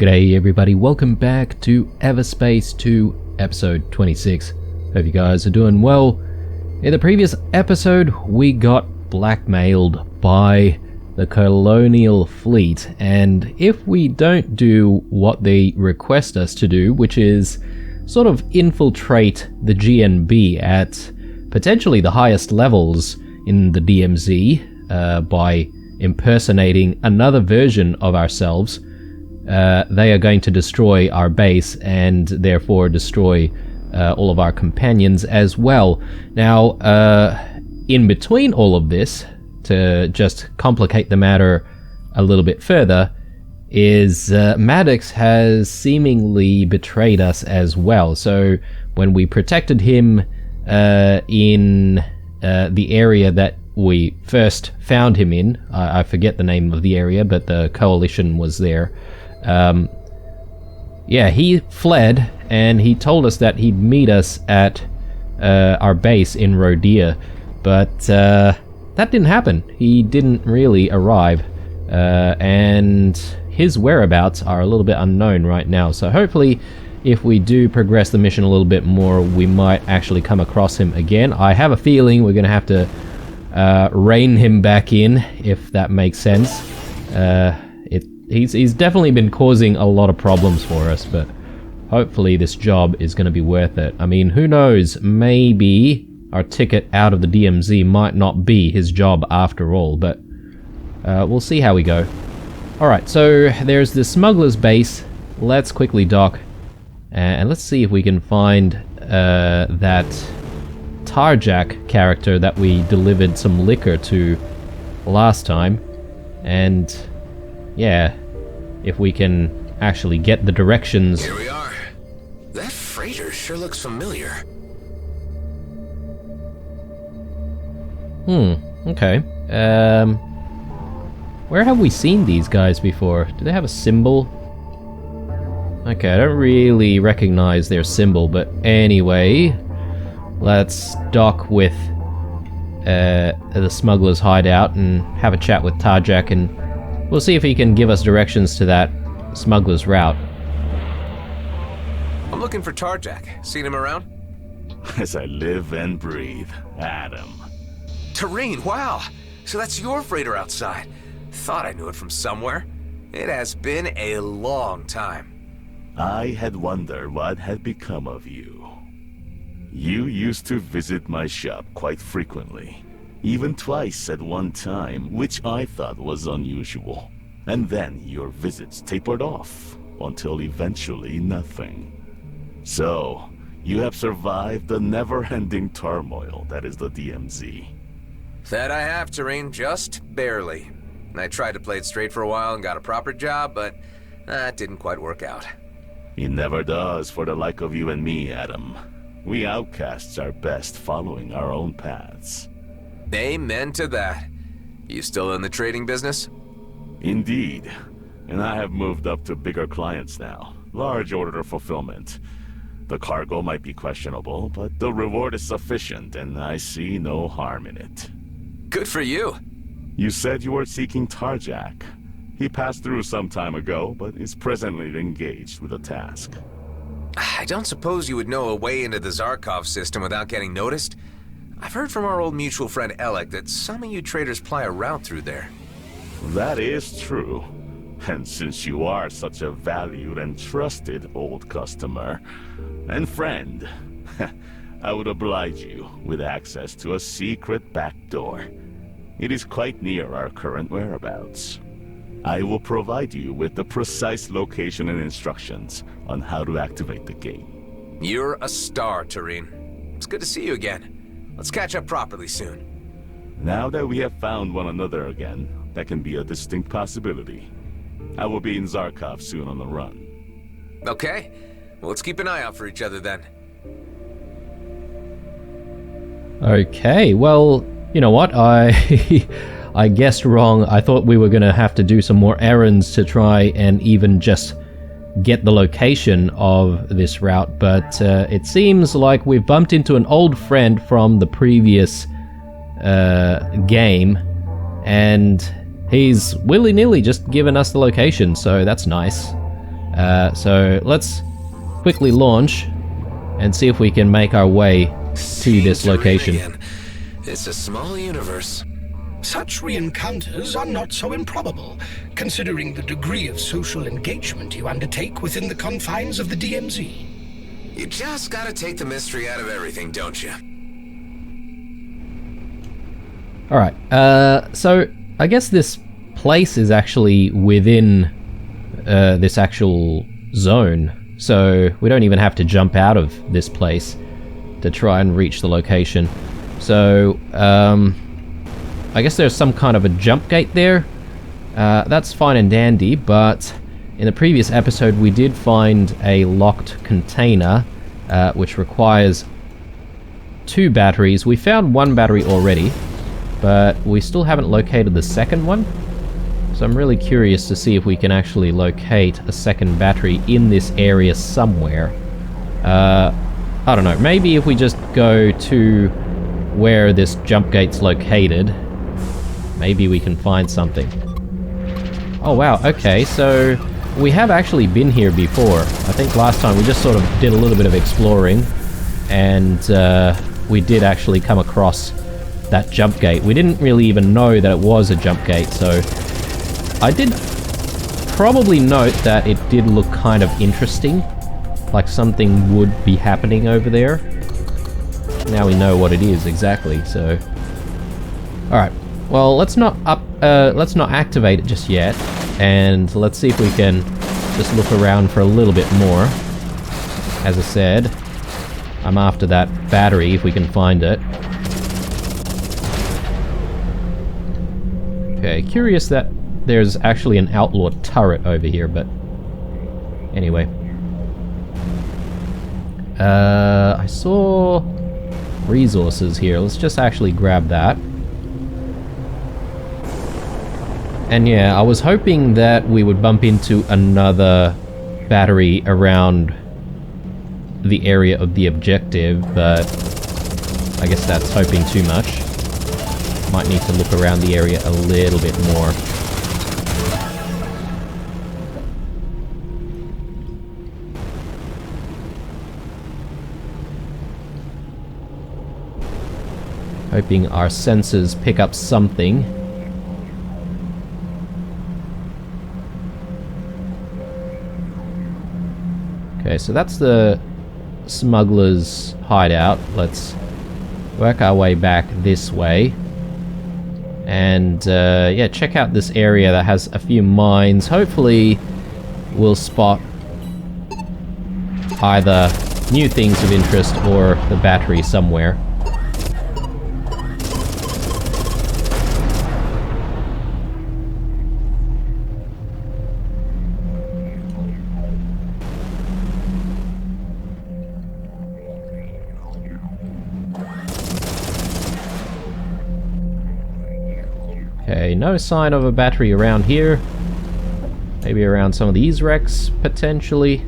G'day everybody, welcome back to Everspace 2 episode 26. Hope you guys are doing well. In the previous episode we got blackmailed by the colonial fleet, and if we don't do what they request us to do, which is sort of infiltrate the GNB at potentially the highest levels in the DMZ by impersonating another version of ourselves, they are going to destroy our base and therefore destroy all of our companions as well. Now, in between all of this, to just complicate the matter a little bit further, is Maddox has seemingly betrayed us as well. So when we protected him in the area that we first found him in, I forget the name of the area, but the coalition was there. Yeah, he fled, and he told us that he'd meet us at our base in Rhodia, but that didn't happen. He didn't really arrive, and his whereabouts are a little bit unknown right now. So hopefully, if we do progress the mission a little bit more, we might actually come across him again. I have a feeling we're going to have to rein him back in, if that makes sense. He's definitely been causing a lot of problems for us, but hopefully this job is going to be worth it. I mean, who knows? Maybe our ticket out of the DMZ might not be his job after all, but we'll see how we go. Alright, so there's the smuggler's base. Let's quickly dock, and let's see if we can find that Tarjak character that we delivered some liquor to last time, and yeah, if we can actually get the directions. Here we are. That freighter sure looks familiar. Okay. Where have we seen these guys before? Do they have a symbol? Okay, I don't really recognize their symbol, but anyway, let's dock with the smuggler's hideout and have a chat with Tarjak, and we'll see if he can give us directions to that smuggler's route. I'm looking for Tarjak. Seen him around? As I live and breathe, Adam. Terrain, wow! So that's your freighter outside. Thought I knew it from somewhere. It has been a long time. I had wondered what had become of you. You used to visit my shop quite frequently. Even twice at one time, which I thought was unusual. And then your visits tapered off, until eventually nothing. So, you have survived the never-ending turmoil that is the DMZ. That I have, Terrain, just barely. I tried to play it straight for a while and got a proper job, but that didn't quite work out. It never does for the like of you and me, Adam. We outcasts are best following our own paths. Amen to that. You still in the trading business? Indeed. And I have moved up to bigger clients now. Large order fulfillment. The cargo might be questionable, but the reward is sufficient, and I see no harm in it. Good for you. You said you were seeking Tarjak. He passed through some time ago, but is presently engaged with a task. I don't suppose you would know a way into the Zarkov system without getting noticed? I've heard from our old mutual friend Alec that some of you traders ply a route through there. That is true. And since you are such a valued and trusted old customer and friend, I would oblige you with access to a secret back door. It is quite near our current whereabouts. I will provide you with the precise location and instructions on how to activate the gate. You're a star, Terrain. It's good to see you again. Let's catch up properly soon. Now that we have found one another again, that can be a distinct possibility. I will be in Zarkov soon on the run. Okay. Well, let's keep an eye out for each other then. Okay, well, you know what? I guessed wrong. I thought we were going to have to do some more errands to try and even just get the location of this route, but it seems like we've bumped into an old friend from the previous game, and he's willy-nilly just given us the location, so that's nice. So let's quickly launch and see if we can make our way to this location. It's a small universe. Such re-encounters are not so improbable, considering the degree of social engagement you undertake within the confines of the DMZ. You just gotta take the mystery out of everything, don't you? Alright, so I guess this place is actually within this actual zone, so we don't even have to jump out of this place to try and reach the location. So, I guess there's some kind of a jump gate there. That's fine and dandy, but in the previous episode we did find a locked container, which requires 2 batteries. We found 1 battery already, but we still haven't located the second one. So I'm really curious to see if we can actually locate a second battery in this area somewhere. I don't know, maybe if we just go to where this jump gate's located, maybe we can find something. Oh wow, okay, so we have actually been here before. I think last time we just sort of did a little bit of exploring, and we did actually come across that jump gate. We didn't really even know that it was a jump gate, so I did probably note that it did look kind of interesting, like something would be happening over there. Now we know what it is exactly, so... Alright, well let's not activate it just yet, and let's see if we can just look around for a little bit more. As I said, I'm after that battery if we can find it. Okay, curious that there's actually an outlaw turret over here, but anyway. I saw resources here. Let's just actually grab that. And yeah, I was hoping that we would bump into another battery around the area of the objective, but I guess that's hoping too much. Might need to look around the area a little bit more. Hoping our sensors pick up something. Okay, so that's the smuggler's hideout. Let's work our way back this way. And yeah, check out this area that has a few mines. Hopefully we'll spot either new things of interest or the battery somewhere. Okay, no sign of a battery around here. Maybe around some of these wrecks, potentially.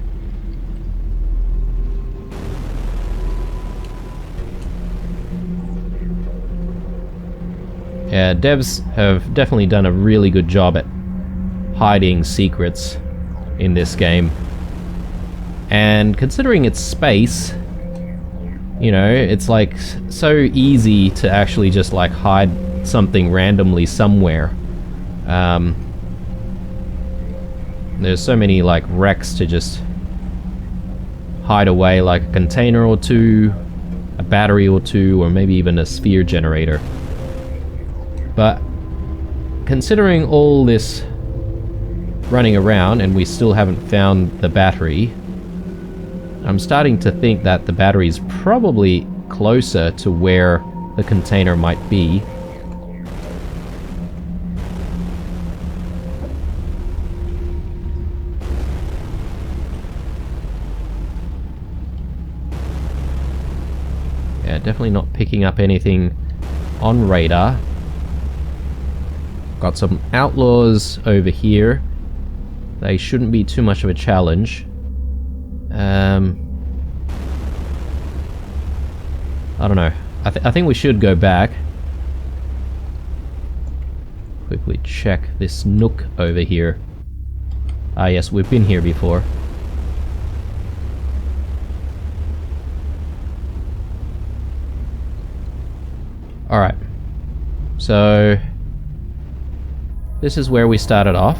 Yeah, devs have definitely done a really good job at hiding secrets in this game. And considering it's space, you know, it's like so easy to actually just like hide something randomly somewhere. There's so many like wrecks to just hide away, like a container or two, a battery or two, or maybe even a sphere generator. But considering all this running around and we still haven't found the battery, I'm starting to think that the battery's probably closer to where the container might be. Yeah, definitely not picking up anything on radar. Got some outlaws over here. They shouldn't be too much of a challenge. I don't know. I think we should go back. Quickly check this nook over here. Ah yes, we've been here before. Alright. So... this is where we started off.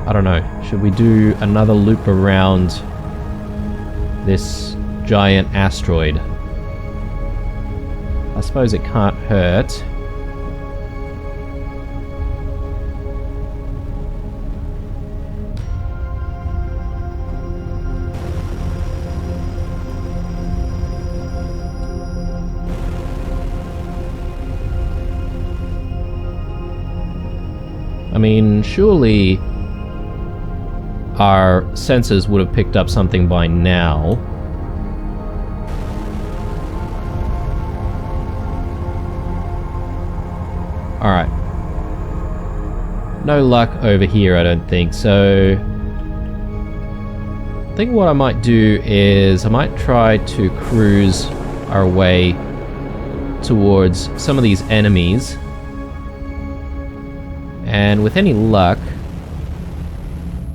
I don't know. Should we do another loop around this giant asteroid? I suppose it can't hurt. I mean, surely our sensors would have picked up something by now. Alright. No luck over here, I don't think. So, I think what I might do is I might try to cruise our way towards some of these enemies. And with any luck,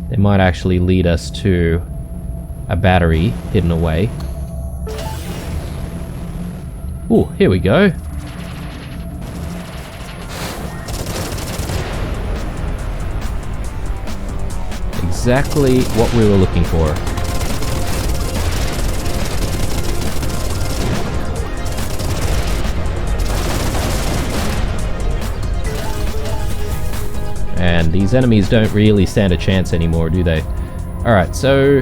they might actually lead us to a battery hidden away. Ooh, here we go. Exactly what we were looking for. And these enemies don't really stand a chance anymore, do they? Alright, so...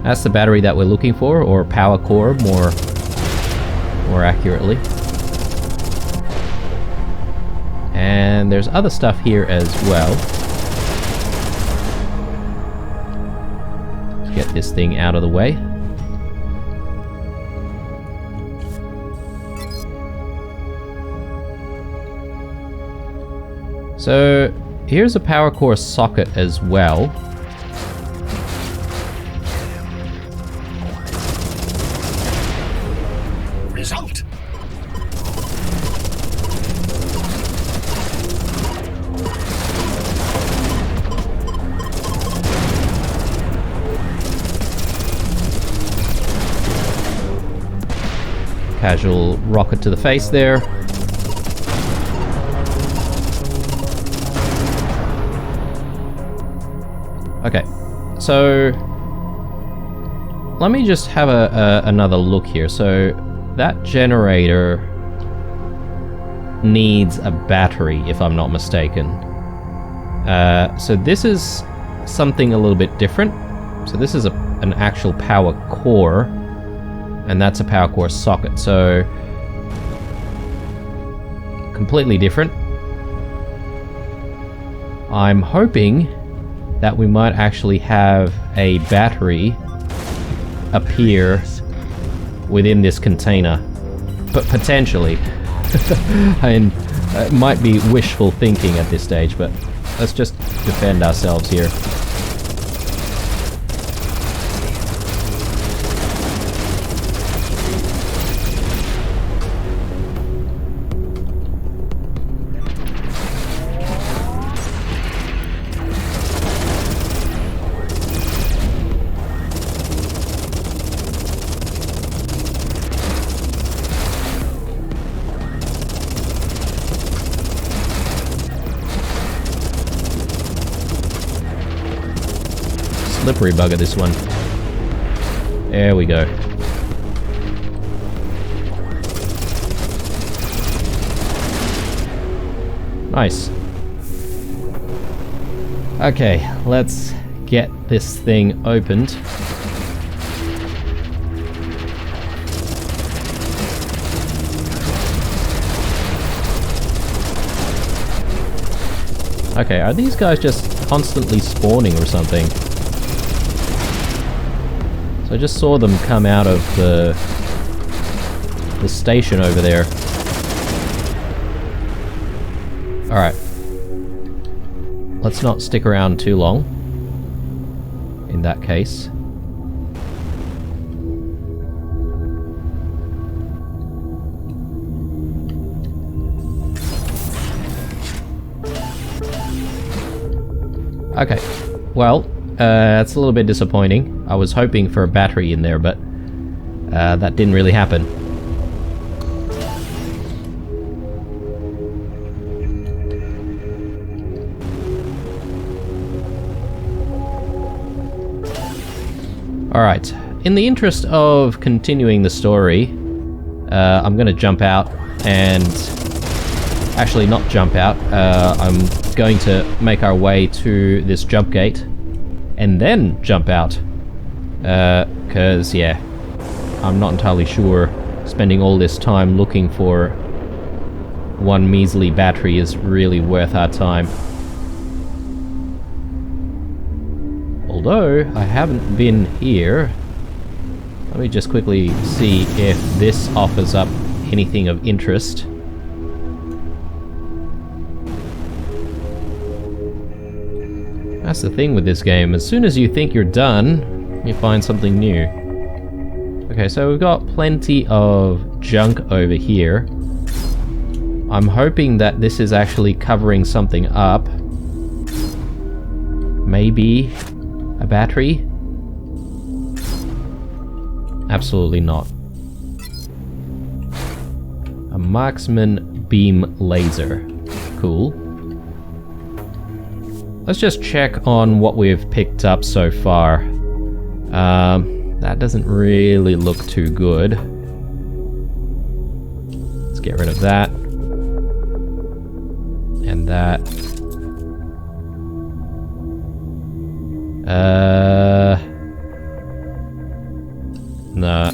that's the battery that we're looking for, or power core, more accurately. And there's other stuff here as well. Let's get this thing out of the way. So, here's a power core socket as well. Result. Casual rocket to the face there. Okay, so let me just have another look here. So that generator needs a battery, if I'm not mistaken. So this is something a little bit different. So this is an actual power core, and that's a power core socket. So completely different. I'm hoping that we might actually have a battery appear within this container. But potentially. And it might be wishful thinking at this stage, but let's just defend ourselves here. Slippery bugger, this one. There we go. Nice. Okay, let's get this thing opened. Okay, are these guys just constantly spawning or something? So I just saw them come out of the station over there. Alright. Let's not stick around too long. In that case. Okay. Well, it's a little bit disappointing. I was hoping for a battery in there, but that didn't really happen. Alright, in the interest of continuing the story, I'm gonna jump out and... Actually, not jump out, I'm going to make our way to this jump gate and then jump out. Cause, yeah, I'm not entirely sure spending all this time looking for one measly battery is really worth our time. Although, I haven't been here. Let me just quickly see if this offers up anything of interest. That's the thing with this game. As soon as you think you're done, you find something new. Okay, so we've got plenty of junk over here. I'm hoping that this is actually covering something up. Maybe a battery? Absolutely not. A marksman beam laser. Cool. Let's just check on what we've picked up so far. That doesn't really look too good. Let's get rid of that. And that. Nah.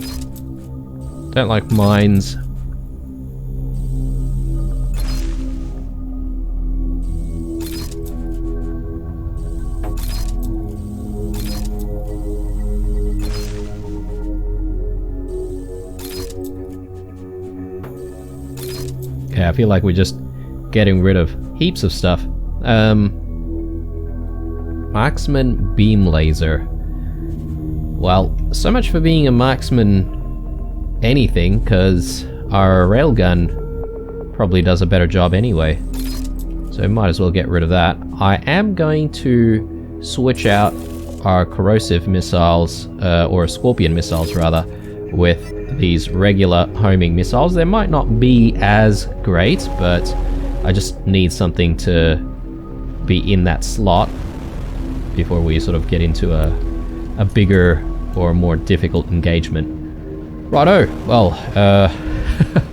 Don't like mines. Yeah, I feel like we're just getting rid of heaps of stuff. Marksman beam laser. Well, so much for being a marksman anything, because our railgun probably does a better job anyway. So might as well get rid of that. I am going to switch out our corrosive missiles, or scorpion missiles rather, with these regular homing missiles. They might not be as great, but I just need something to be in that slot before we sort of get into a bigger or more difficult engagement. Righto, well,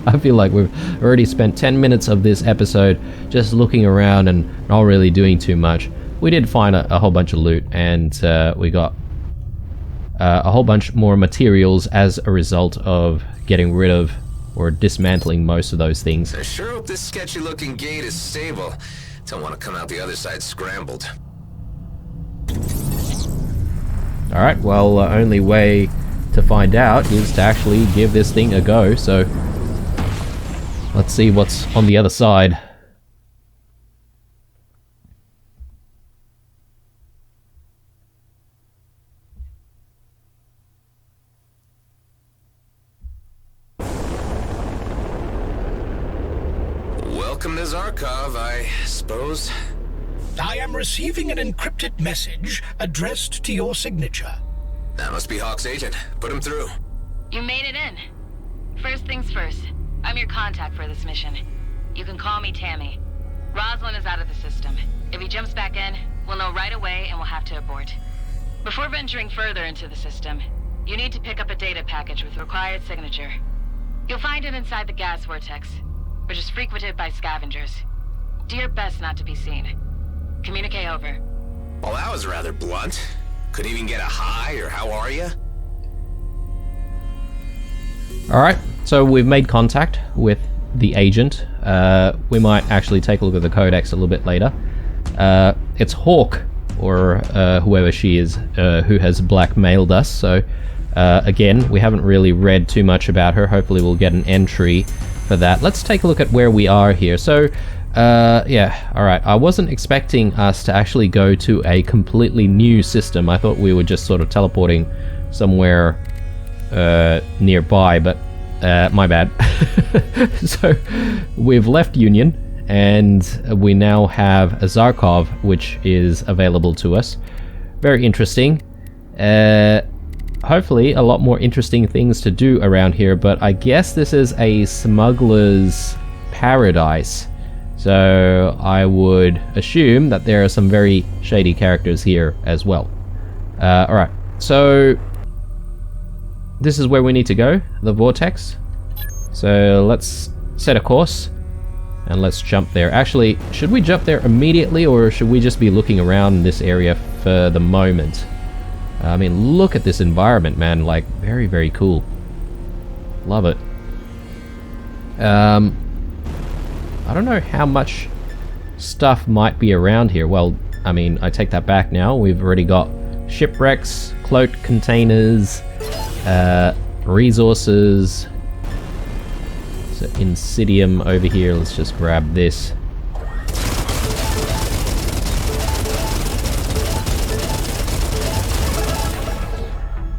I feel like we've already spent 10 minutes of this episode just looking around and not really doing too much. We did find a whole bunch of loot, and we got a whole bunch more materials as a result of getting rid of or dismantling most of those things. I sure hope this sketchy looking gate is stable. Don't want to come out the other side scrambled. Alright, well, the only way to find out is to actually give this thing a go, so let's see what's on the other side. Welcome to Zarkov, I suppose. I am receiving an encrypted message addressed to your signature. That must be Hawk's agent. Put him through. You made it in. First things first, I'm your contact for this mission. You can call me Tammy. Rosalind is out of the system. If he jumps back in, we'll know right away and we'll have to abort. Before venturing further into the system, you need to pick up a data package with required signature. You'll find it inside the gas vortex, which is frequented by scavengers. Do your best not to be seen. Communicate over. Well, that was rather blunt. Couldn't even get a hi or how are you? Alright, so we've made contact with the agent. We might actually take a look at the codex a little bit later. It's Hawk, or whoever she is, who has blackmailed us, so again, we haven't really read too much about her. Hopefully we'll get an entry for that. Let's take a look at where we are here. So Yeah, alright. I wasn't expecting us to actually go to a completely new system. I thought we were just sort of teleporting somewhere nearby, but my bad. So, we've left Union, and we now have a Zarkov, which is available to us. Very interesting. Hopefully a lot more interesting things to do around here, but I guess this is a smuggler's paradise. So I would assume that there are some very shady characters here as well. Alright, so this is where we need to go, the vortex. So let's set a course and let's jump there. Actually, should we jump there immediately, or should we just be looking around this area for the moment? I mean, look at this environment, man. Like, very, very cool. Love it. I don't know how much stuff might be around here. Well, I mean, I take that back now. We've already got shipwrecks, cloak containers, resources. So, Insidium over here. Let's just grab this.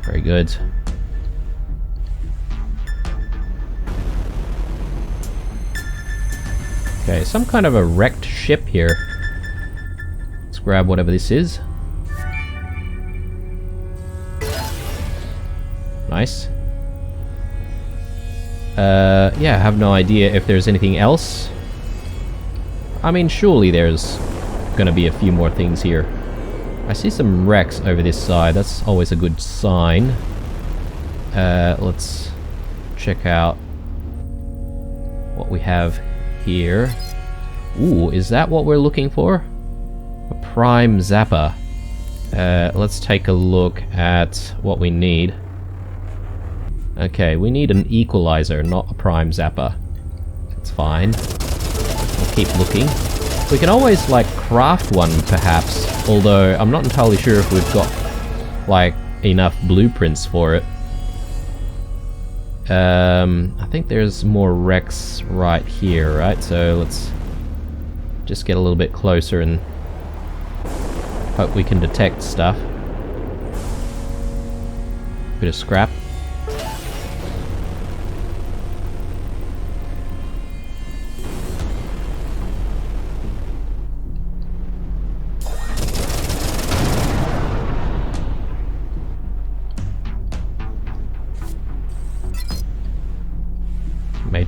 Very good. Okay, some kind of a wrecked ship here. Let's grab whatever this is. Nice. Yeah, I have no idea if there's anything else. I mean, surely there's gonna be a few more things here. I see some wrecks over this side. That's always a good sign. Let's check out what we have here. Ooh, is that what we're looking for? A prime zapper. Let's take a look at what we need. Okay, we need an equalizer, not a prime zapper. That's fine. We'll keep looking. We can always, like, craft one, perhaps. Although, I'm not entirely sure if we've got, like, enough blueprints for it. I think there's more wrecks right here, right? So let's just get a little bit closer and hope we can detect stuff. Bit of scrap.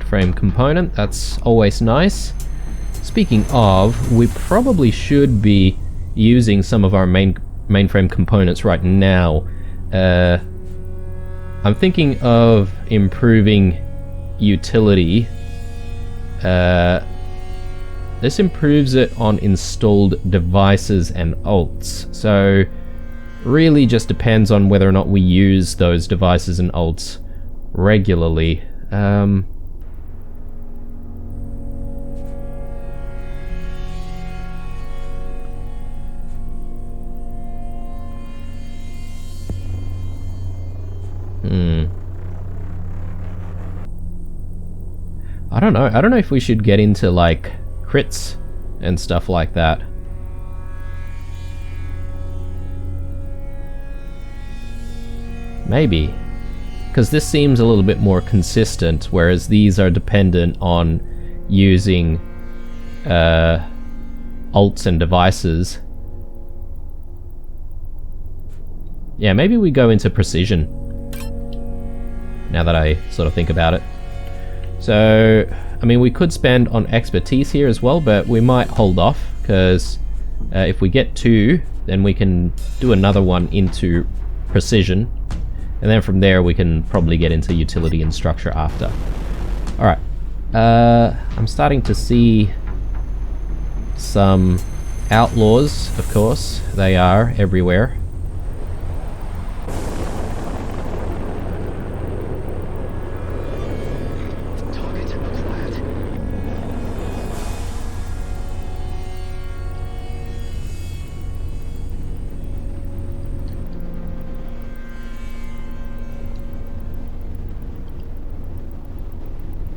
Frame component, that's always nice. Speaking of, we probably should be using some of our mainframe components right now. I'm thinking of improving utility. This improves it on installed devices and alts, so really just depends on whether or not we use those devices and alts regularly. I don't know if we should get into, like, crits and stuff like that. Maybe. Because this seems a little bit more consistent, whereas these are dependent on using alts and devices. Yeah, maybe we go into precision. Now that I sort of think about it. So, I mean, we could spend on expertise here as well, but we might hold off, because if we get 2, then we can do another one into precision, and then from there we can probably get into utility and structure after. Alright, I'm starting to see some outlaws, of course. They are everywhere.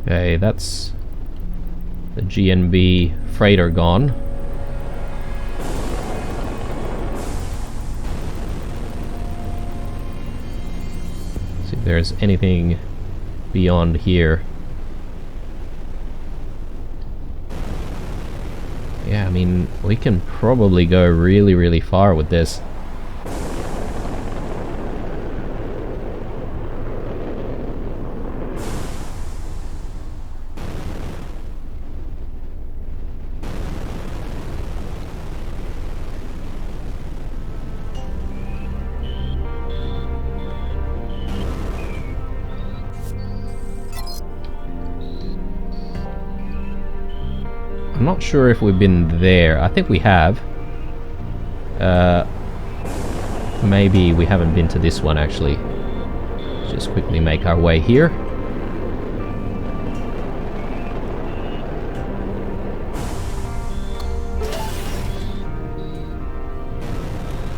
Okay, that's The GNB freighter gone. See if there's anything beyond here. Yeah, I mean, we can probably go really, really far with this. I'm not sure if we've been there. I think we have. Maybe we haven't been to this one, actually. Let's just quickly make our way here.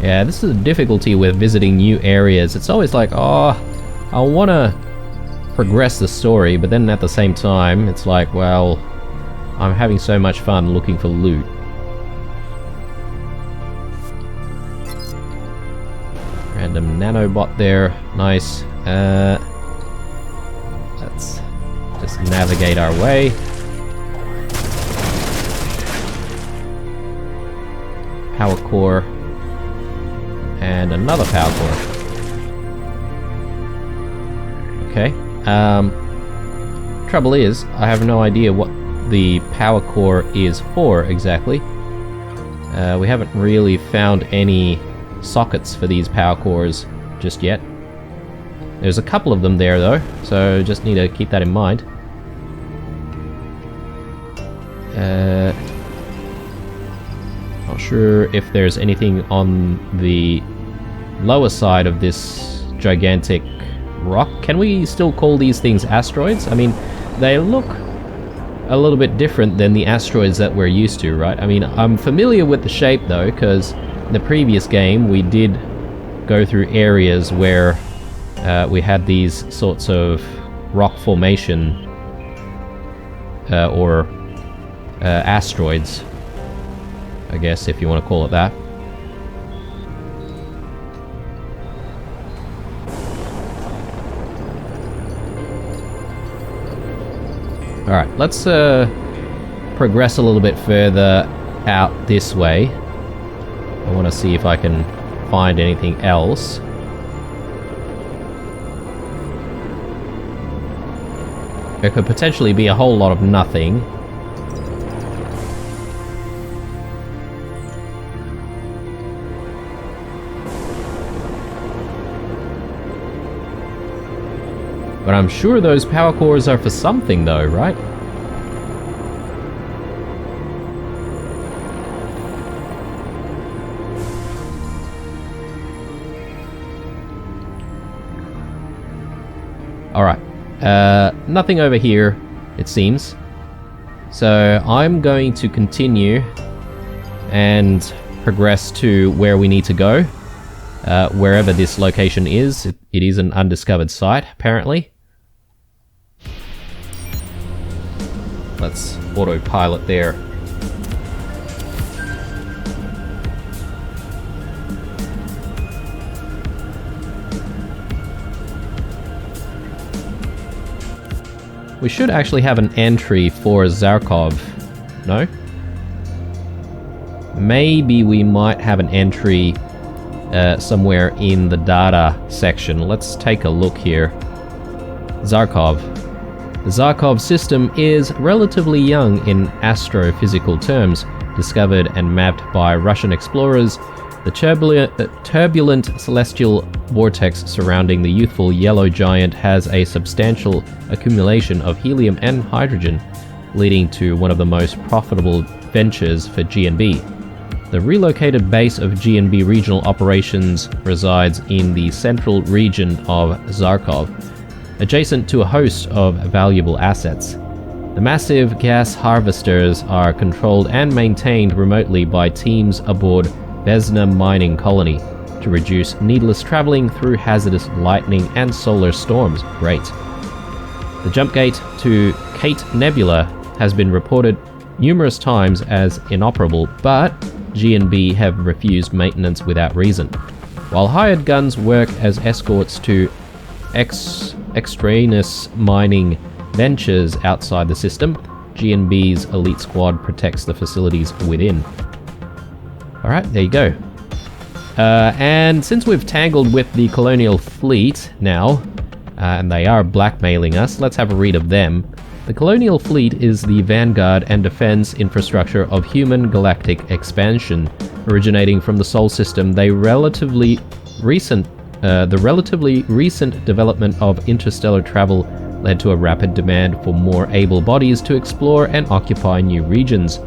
Yeah, this is the difficulty with visiting new areas. It's always like, oh, I want to progress the story, but then at the same time, it's like, well, I'm having so much fun looking for loot. Random nanobot there. Nice. Let's just navigate our way. Power core. And another power core. Okay. Trouble is, I have no idea what the power core is for exactly. We haven't really found any sockets for these power cores just yet. There's a couple of them there though, so just need to keep that in mind. Not sure if there's anything on the lower side of this gigantic rock. Can we still call these things asteroids? I mean, they look a little bit different than the asteroids that we're used to, right? I mean, I'm familiar with the shape though, because in the previous game we did go through areas where we had these sorts of rock formation or asteroids, I guess, if you want to call it that. Alright, let's progress a little bit further out this way. I want to see if I can find anything else. There could potentially be a whole lot of nothing. But I'm sure those power cores are for something though, right? Alright. Nothing over here, it seems. So I'm going to continue and progress to where we need to go. Wherever this location is. It is an undiscovered site, apparently. Let's autopilot there. We should actually have an entry for Zarkov. No? Maybe we might have an entry somewhere in the data section. Let's take a look here. Zarkov. The Zarkov system is relatively young in astrophysical terms, discovered and mapped by Russian explorers. The turbulent celestial vortex surrounding the youthful yellow giant has a substantial accumulation of helium and hydrogen, leading to one of the most profitable ventures for GNB. The relocated base of GNB regional operations resides in the central region of Zarkov, adjacent to a host of valuable assets. The massive gas harvesters are controlled and maintained remotely by teams aboard Vesna mining colony to reduce needless traveling through hazardous lightning and solar storms. Great. The jump gate to Kate Nebula has been reported numerous times as inoperable, but G&B have refused maintenance without reason. While hired guns work as escorts to extraneous mining ventures outside the system, G&B's elite squad protects the facilities within. Alright, there you go. And since we've tangled with the colonial fleet now, and they are blackmailing us, let's have a read of them. The colonial fleet is the vanguard and defense infrastructure of human galactic expansion. Originating from the Sol system, the relatively recent development of interstellar travel led to a rapid demand for more able bodies to explore and occupy new regions.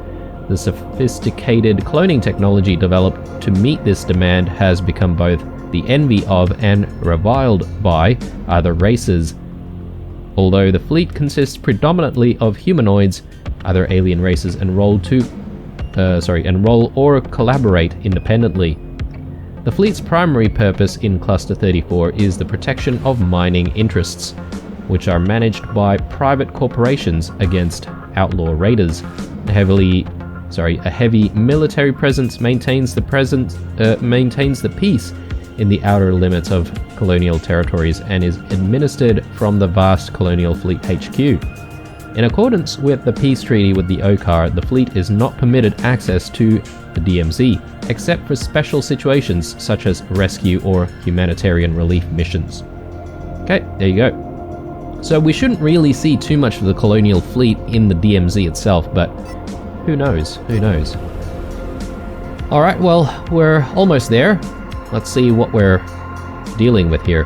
The sophisticated cloning technology developed to meet this demand has become both the envy of and reviled by other races. Although the fleet consists predominantly of humanoids, other alien races enroll or collaborate independently. The fleet's primary purpose in Cluster-34 is the protection of mining interests, which are managed by private corporations against outlaw raiders. A heavy military presence maintains the peace in the outer limits of colonial territories and is administered from the vast colonial fleet HQ. In accordance with the peace treaty with the Okar, the fleet is not permitted access to the DMZ, except for special situations such as rescue or humanitarian relief missions. Okay, there you go. So we shouldn't really see too much of the colonial fleet in the DMZ itself, but who knows? Who knows? Alright, well, we're almost there. Let's see what we're dealing with here.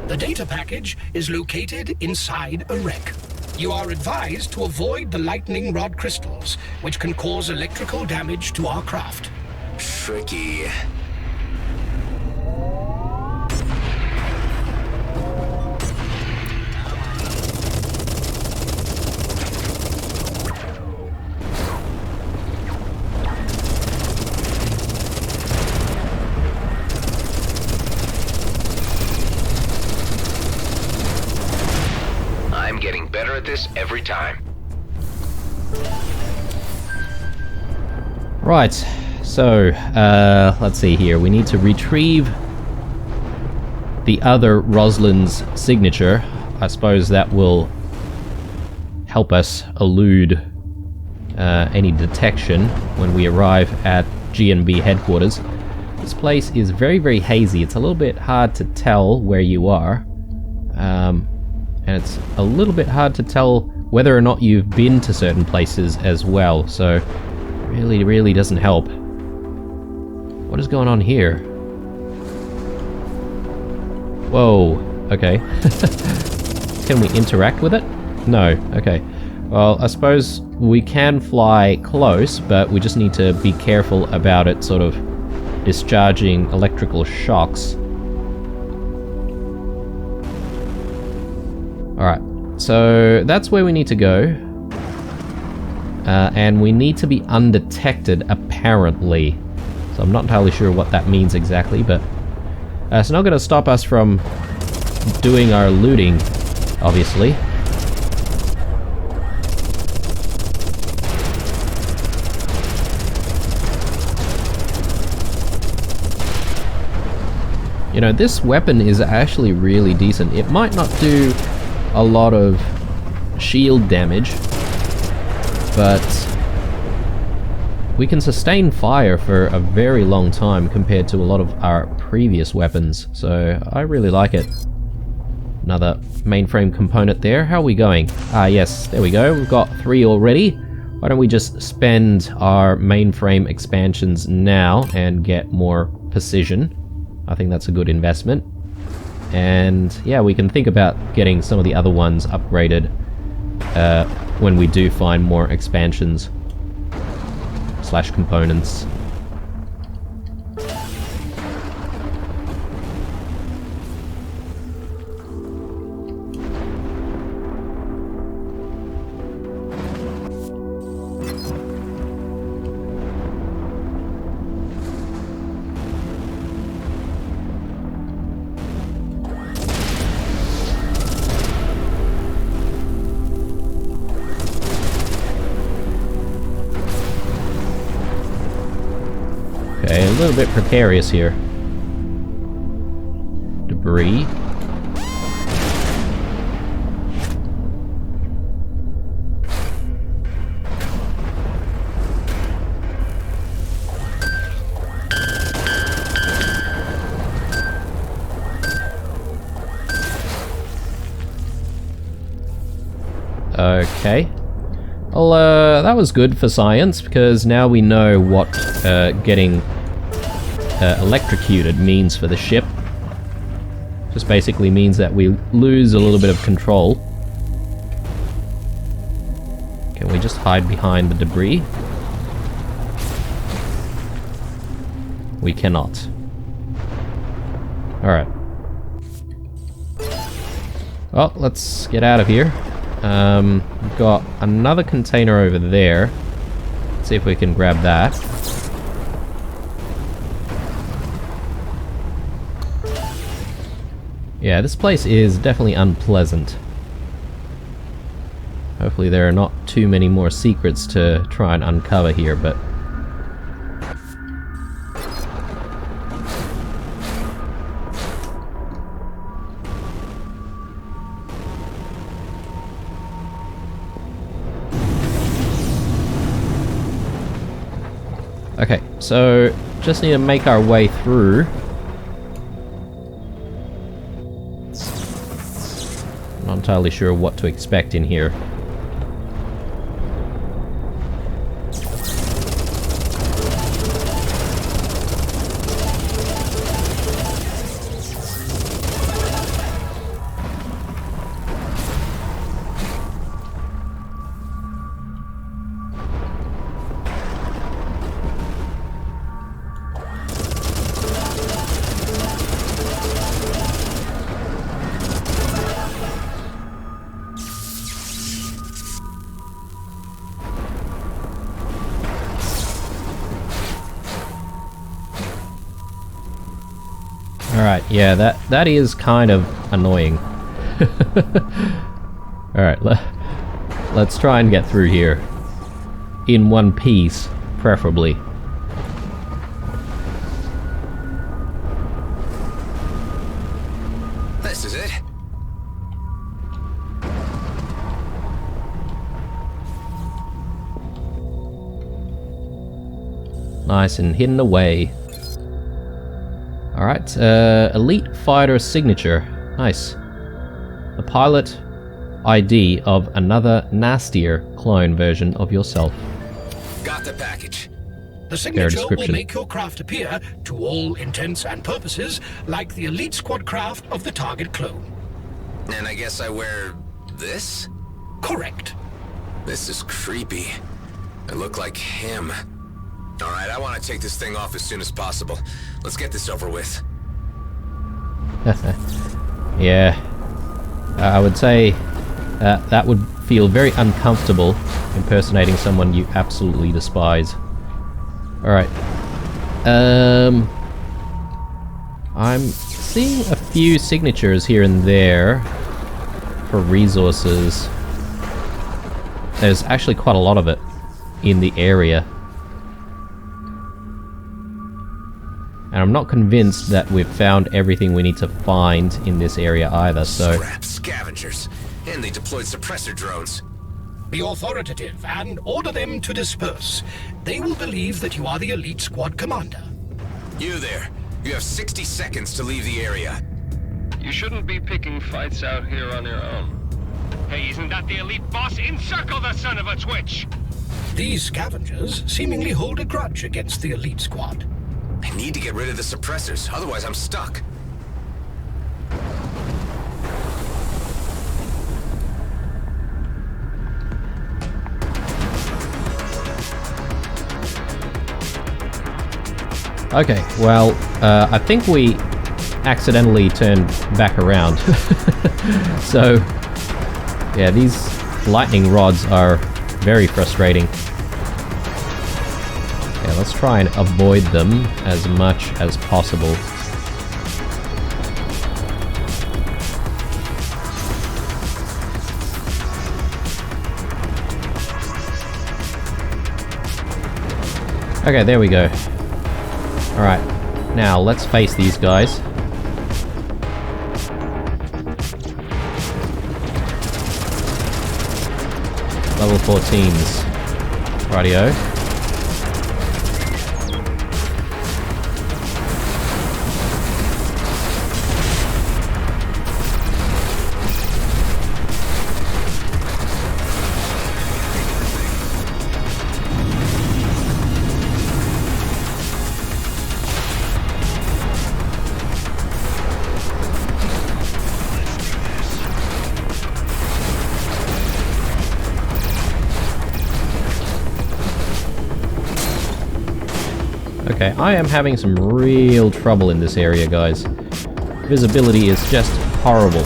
The data package is located inside a wreck. You are advised to avoid the lightning rod crystals, which can cause electrical damage to our craft. Tricky. I'm getting better at this every time. Right, so let's see here. We need to retrieve the other Rosalind's signature. I suppose that will help us elude any detection when we arrive at G&B headquarters. This place is very, very hazy. It's a little bit hard to tell where you are. And it's a little bit hard to tell whether or not you've been to certain places as well, so really, really doesn't help. What is going on here? Whoa, okay. Can we interact with it? No, okay. Well, I suppose we can fly close, but we just need to be careful about it sort of discharging electrical shocks. Alright, so that's where we need to go. And we need to be undetected, apparently. So I'm not entirely sure what that means exactly, but... it's not going to stop us from doing our looting, obviously. You know, this weapon is actually really decent. It might not do a lot of shield damage, but we can sustain fire for a very long time compared to a lot of our previous weapons, so I really like it. Another mainframe component there. How are we going? Ah, yes, there we go. We've got 3 already. Why don't we just spend our mainframe expansions now and get more precision? I think that's a good investment. And yeah, we can think about getting some of the other ones upgraded when we do find more expansions / components. a little bit precarious here. Debris. Okay. Well, that was good for science, because now we know what getting electrocuted means for the ship. Just basically means that we lose a little bit of control. Can we just hide behind the debris? We cannot. Alright. Well, let's get out of here. We've got another container over there. Let's see if we can grab that. Yeah, this place is definitely unpleasant. Hopefully there are not too many more secrets to try and uncover here, but... Okay, so just need to make our way through. Not entirely sure what to expect in here. Alright, yeah, that is kind of annoying. Alright, let's try and get through here. In one piece, preferably. This is it. Nice and hidden away. Alright, elite fighter signature. Nice. The pilot ID of another nastier clone version of yourself. Got the package. The signature will make your craft appear, to all intents and purposes, like the elite squad craft of the target clone. And I guess I wear this? Correct. This is creepy. I look like him. Alright, I want to take this thing off as soon as possible. Let's get this over with. Yeah. I would say that would feel very uncomfortable impersonating someone you absolutely despise. Alright. I'm seeing a few signatures here and there for resources. There's actually quite a lot of it in the area. And I'm not convinced that we've found everything we need to find in this area either, so... Scrap scavengers. And they deployed suppressor drones. Be authoritative and order them to disperse. They will believe that you are the elite squad commander. You there. You have 60 seconds to leave the area. You shouldn't be picking fights out here on your own. Hey, isn't that the elite boss? Encircle the son of a twitch! These scavengers seemingly hold a grudge against the elite squad. I need to get rid of the suppressors, otherwise I'm stuck. Okay, well, I think we accidentally turned back around. So, yeah, these lightning rods are very frustrating. Yeah, let's try and avoid them as much as possible. Okay, there we go. Alright, now let's face these guys. Level 14s. Rightio. Okay, I am having some real trouble in this area, guys. Visibility is just horrible.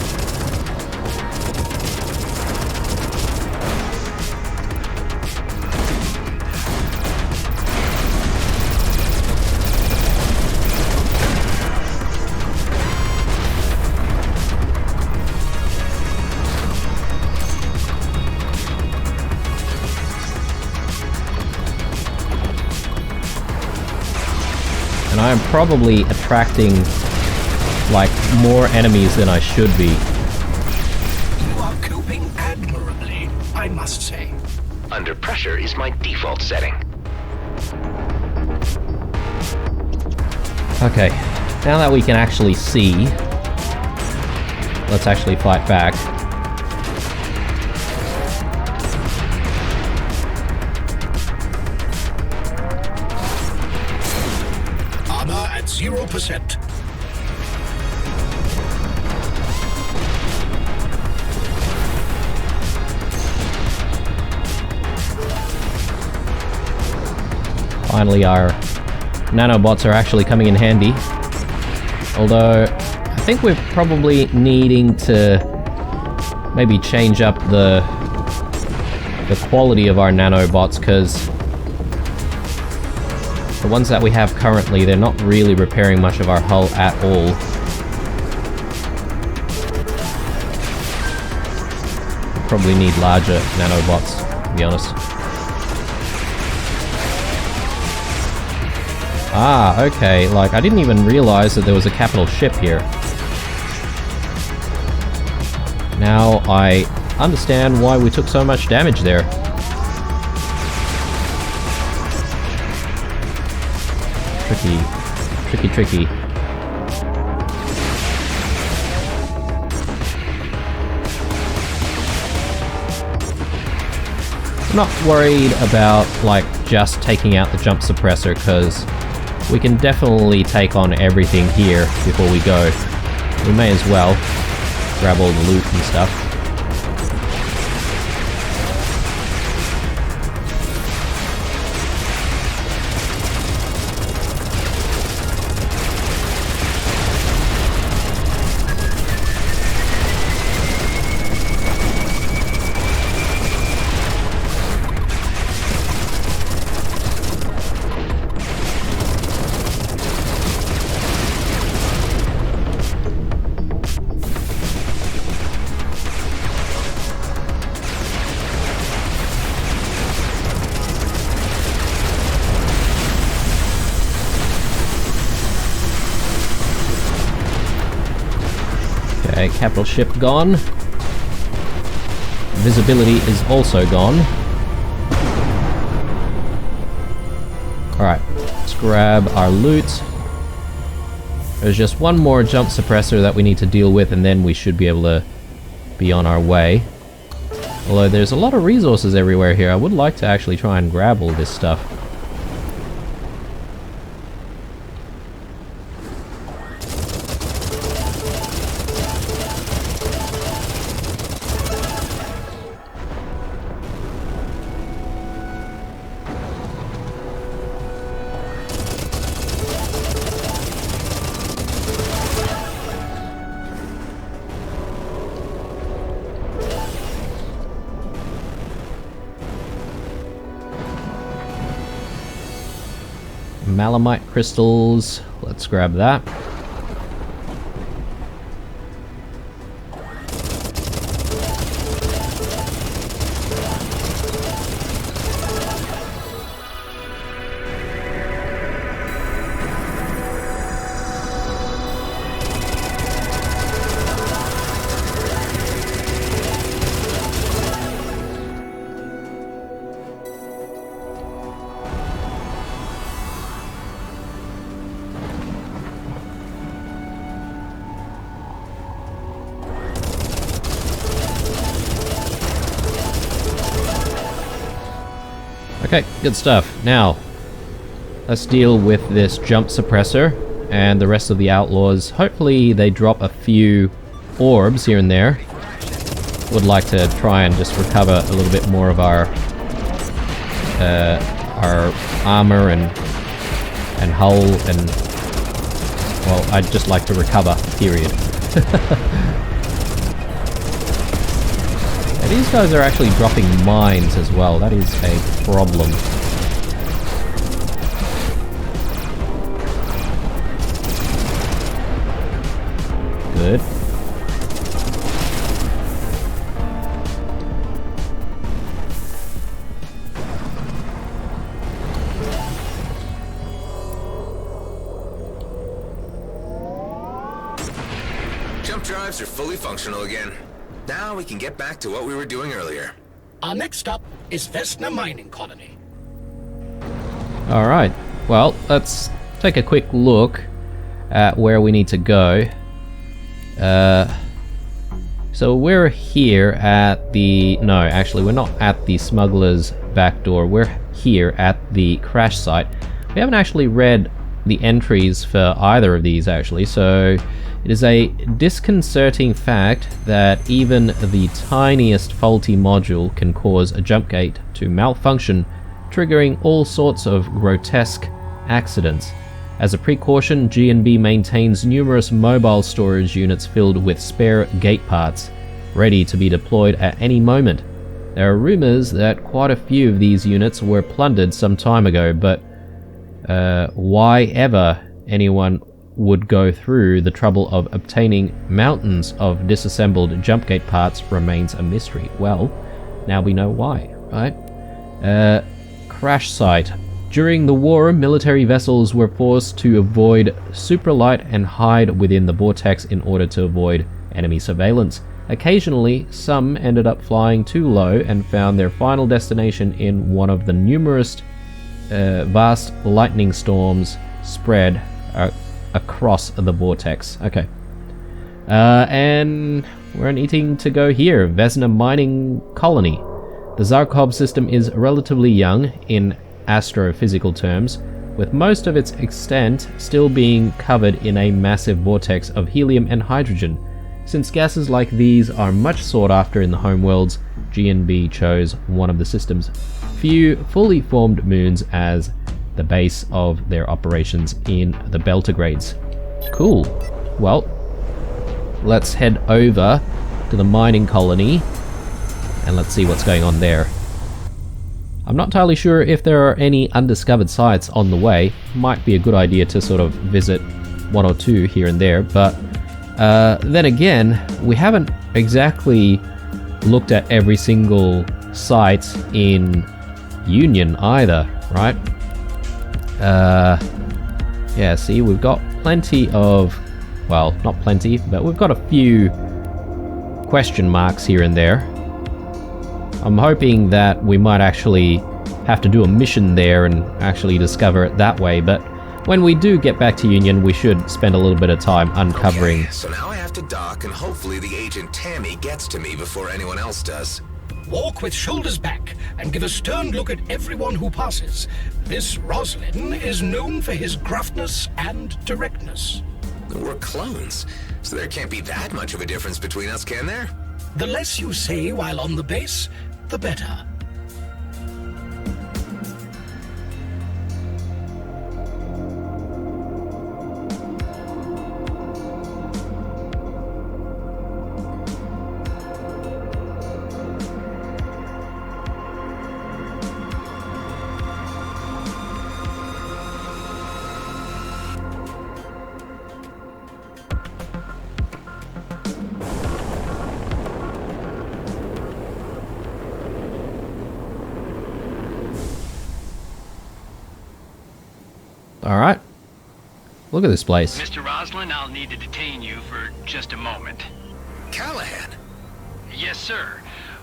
And I am probably attracting, like, more enemies than I should be. You are coping admirably, I must say. Under pressure is my default setting. Okay, now that we can actually see, let's actually fight back. Armor at 0%. Finally, our nanobots are actually coming in handy. Although, I think we're probably needing to maybe change up the quality of our nanobots, because the ones that we have currently, they're not really repairing much of our hull at all. We probably need larger nanobots, to be honest. Ah, okay, like, I didn't even realize that there was a capital ship here. Now I understand why we took so much damage there. Tricky. I'm not worried about, like, just taking out the jump suppressor, because we can definitely take on everything here before we go. We may as well grab all the loot and stuff. Okay, capital ship gone. Visibility is also gone. Alright, let's grab our loot. There's just one more jump suppressor that we need to deal with, and then we should be able to be on our way. Although there's a lot of resources everywhere here, I would like to actually try and grab all this stuff. Malamite crystals, let's grab that. Okay, good stuff. Now, let's deal with this jump suppressor and the rest of the outlaws. Hopefully they drop a few orbs here and there. Would like to try and just recover a little bit more of our armor and hull and, well, I'd just like to recover, period. And these guys are actually dropping mines as well. That is a problem. Good. Jump drives are fully functional again. Now we can get back to what we were doing earlier. Our next stop is Vesna Mining Colony. Alright, well, let's take a quick look at where we need to go. So we're here at the... No, actually, we're not at the smuggler's back door. We're here at the crash site. We haven't actually read the entries for either of these, actually, so it is a disconcerting fact that even the tiniest faulty module can cause a jump gate to malfunction, triggering all sorts of grotesque accidents. As a precaution, G&B maintains numerous mobile storage units filled with spare gate parts, ready to be deployed at any moment. There are rumors that quite a few of these units were plundered some time ago, but why ever anyone would go through the trouble of obtaining mountains of disassembled jump gate parts remains a mystery. Well, now we know why, right? Crash site. During the war, military vessels were forced to avoid supralight and hide within the vortex in order to avoid enemy surveillance. Occasionally, some ended up flying too low and found their final destination in one of the numerous vast lightning storms spread across the vortex. Okay. And we're needing to go here. Vesna Mining Colony. The Zarkov system is relatively young in astrophysical terms, with most of its extent still being covered in a massive vortex of helium and hydrogen. Since gases like these are much sought after in the homeworlds, G&B chose one of the system's few fully formed moons as the base of their operations in the Beltogrades. Cool. Well, let's head over to the mining colony and let's see what's going on there. I'm not entirely sure if there are any undiscovered sites on the way. Might be a good idea to sort of visit one or two here and there, but then again, we haven't exactly looked at every single site in Union either, right? Yeah, see, we've got plenty of, well, not plenty, but we've got a few question marks here and there. I'm hoping that we might actually have to do a mission there and actually discover it that way, but when we do get back to Union, we should spend a little bit of time uncovering. Okay, so now I have to dock, and hopefully the agent Tammy gets to me before anyone else does. Walk with shoulders back and give a stern look at everyone who passes. This Roslin is known for his gruffness and directness. We're clones, so there can't be that much of a difference between us, can there? The less you say while on the base, the better. Alright. Look at this place. Mr. Roslin, I'll need to detain you for just a moment. Callahan! Yes, sir.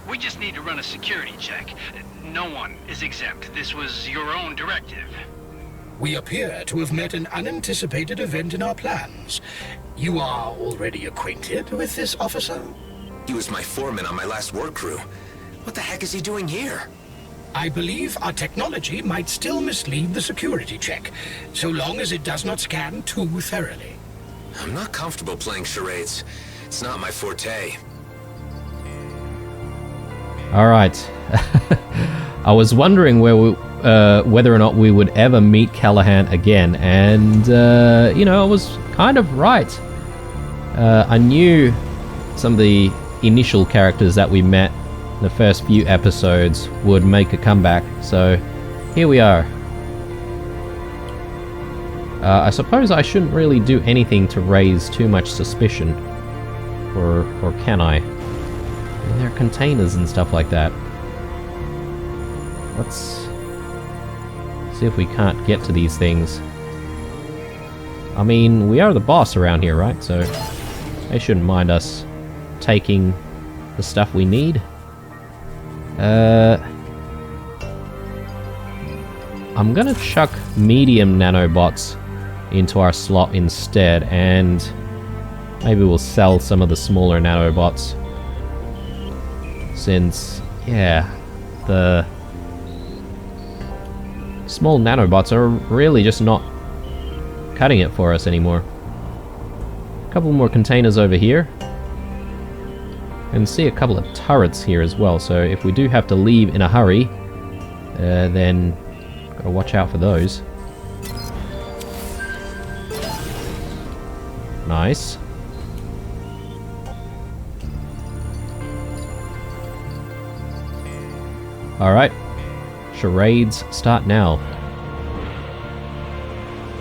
We just need to run a security check. No one is exempt. This was your own directive. We appear to have met an unanticipated event in our plans. You are already acquainted with this officer? He was my foreman on my last work crew. What the heck is he doing here? I believe our technology might still mislead the security check, so long as it does not scan too thoroughly. I'm not comfortable playing charades. It's not my forte. Alright. I was wondering whether or not we would ever meet Callahan again, and, you know, I was kind of right. I knew some of the initial characters that we met in the first few episodes would make a comeback, so here we are. I suppose I shouldn't really do anything to raise too much suspicion, or can I? And there are containers and stuff like that. Let's see if we can't get to these things. I mean, we are the boss around here, right? So they shouldn't mind us taking the stuff we need. I'm gonna chuck medium nanobots into our slot instead, and maybe we'll sell some of the smaller nanobots. Since, yeah, the small nanobots are really just not cutting it for us anymore. A couple more containers over here. And see a couple of turrets here as well, so if we do have to leave in a hurry, then gotta watch out for those. Nice. Alright. Charades start now.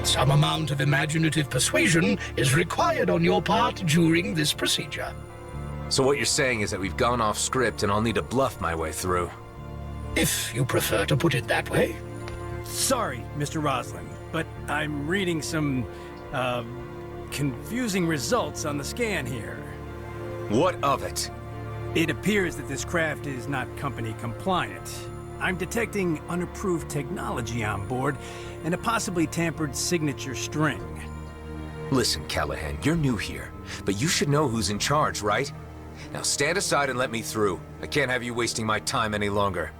Some amount of imaginative persuasion is required on your part during this procedure. So what you're saying is that we've gone off script and I'll need to bluff my way through. If you prefer to put it that way. Sorry, Mr. Roslin, but I'm reading some, confusing results on the scan here. What of it? It appears that this craft is not company compliant. I'm detecting unapproved technology on board and a possibly tampered signature string. Listen, Callahan, you're new here, but you should know who's in charge, right? Now stand aside and let me through. I can't have you wasting my time any longer.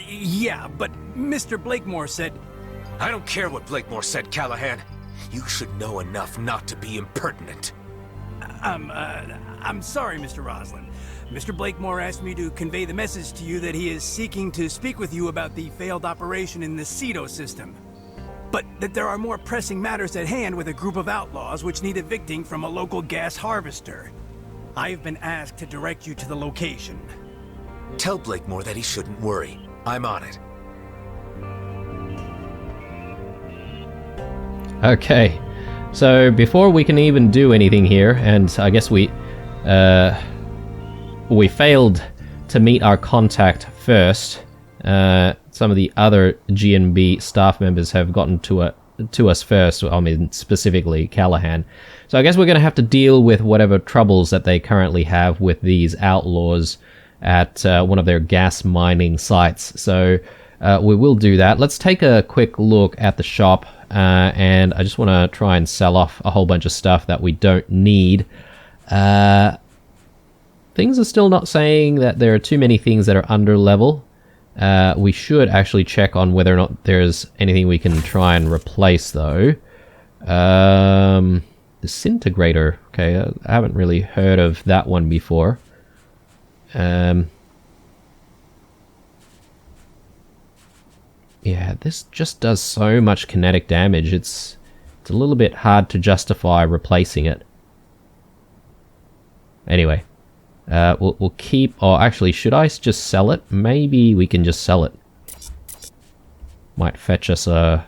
Yeah, but Mr. Blakemore said... I don't care what Blakemore said, Callahan. You should know enough not to be impertinent. I'm sorry, Mr. Roslin. Mr. Blakemore asked me to convey the message to you that he is seeking to speak with you about the failed operation in the Cedo system. But that there are more pressing matters at hand with a group of outlaws which need evicting from a local gas harvester. I have been asked to direct you to the location. Tell Blakemore that he shouldn't worry. I'm on it. Okay, so before we can even do anything here, and I guess we failed to meet our contact first. Some of the other GNB staff members have gotten to us first, I mean specifically Callahan. So I guess we're going to have to deal with whatever troubles that they currently have with these outlaws at one of their gas mining sites. So we will do that. Let's take a quick look at the shop, and I just want to try and sell off a whole bunch of stuff that we don't need. Things are still not saying that there are too many things that are under level. We should actually check on whether or not there's anything we can try and replace, though. Disintegrator. Okay, I haven't really heard of that one before. Yeah, this just does so much kinetic damage. It's a little bit hard to justify replacing it. Anyway. We'll keep... Oh, actually, should I just sell it? Maybe we can just sell it. Might fetch us a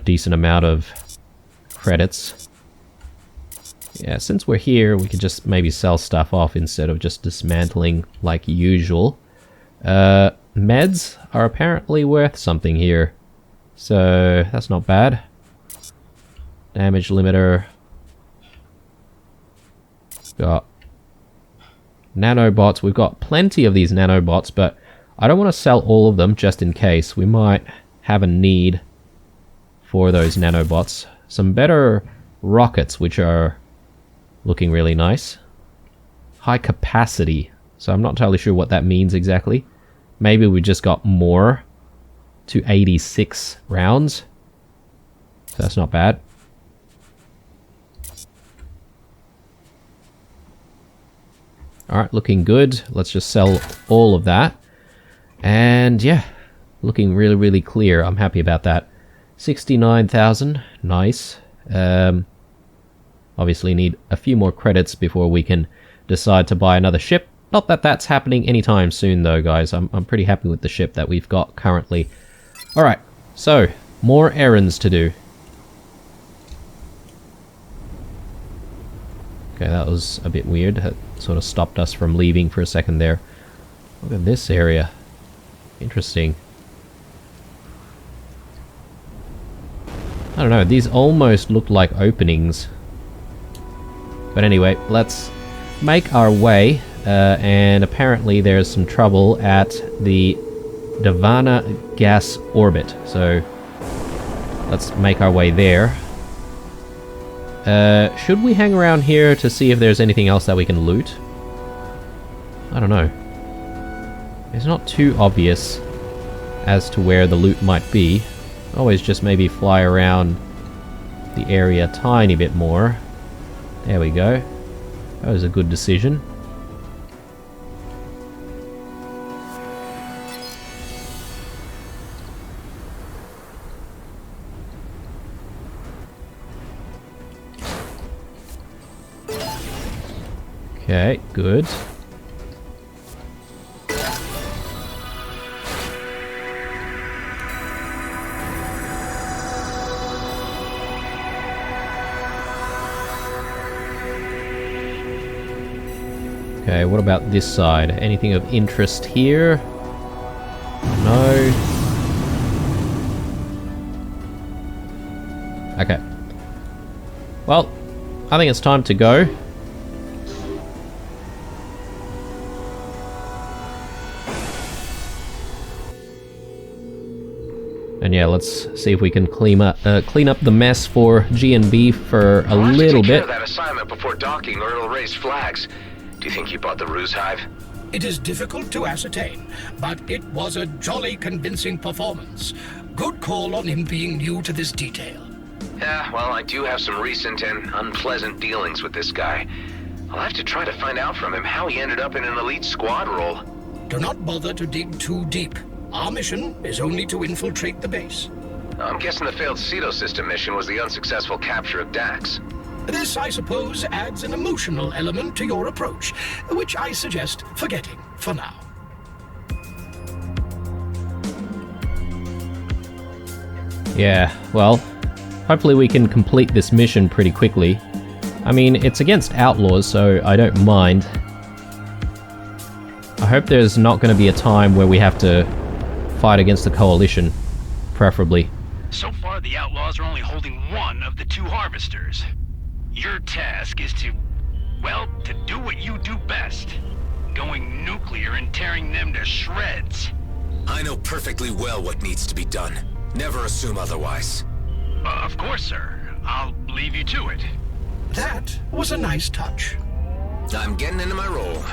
decent amount of credits. Yeah, since we're here, we could just maybe sell stuff off instead of just dismantling like usual. Meds are apparently worth something here. So, that's not bad. Damage limiter. Got nanobots. We've got plenty of these nanobots, but I don't want to sell all of them just in case. We might have a need for those nanobots. Some better rockets, which are looking really nice. High capacity. So I'm not entirely sure what that means exactly. maybe we just got more to 86 rounds. So that's not bad. Alright, looking good. Let's just sell all of that. And yeah, looking really, really clear. I'm happy about that. 69,000. Nice. Obviously need a few more credits before we can decide to buy another ship. Not that that's happening anytime soon though, guys. I'm pretty happy with the ship that we've got currently. Alright, so more errands to do. Okay, that was a bit weird. That sort of stopped us from leaving for a second there. Look at this area. Interesting. I don't know, these almost look like openings. But anyway, let's make our way. And apparently there's some trouble at the Davana gas orbit. So let's make our way there. Should we hang around here to see if there's anything else that we can loot? I don't know. It's not too obvious as to where the loot might be. Always just maybe fly around the area a tiny bit more. There we go. That was a good decision. Okay, good. Okay, what about this side? Anything of interest here? No. Okay. Well, I think it's time to go. And yeah, let's see if we can clean up the mess for G&B for a little bit. Take care of that assignment before docking, or it'll raise flags. Do you think you bought the ruse hive? It is difficult to ascertain, but it was a jolly convincing performance. Good call on him being new to this detail. Yeah, well, I do have some recent and unpleasant dealings with this guy. I'll have to try to find out from him how he ended up in an elite squad role. Do not bother to dig too deep. Our mission is only to infiltrate the base. I'm guessing the failed Cedo system mission was the unsuccessful capture of Dax. This, I suppose, adds an emotional element to your approach, which I suggest forgetting for now. Yeah, well, hopefully we can complete this mission pretty quickly. I mean, it's against outlaws, so I don't mind. I hope there's not going to be a time where we have to fight against the Coalition, preferably. So far, the outlaws are only holding one of the two harvesters. Your task is to, well, to do what you do best. Going nuclear and tearing them to shreds. I know perfectly well what needs to be done. Never assume otherwise. Of course, sir. I'll leave you to it. That was a nice touch. I'm getting into my role.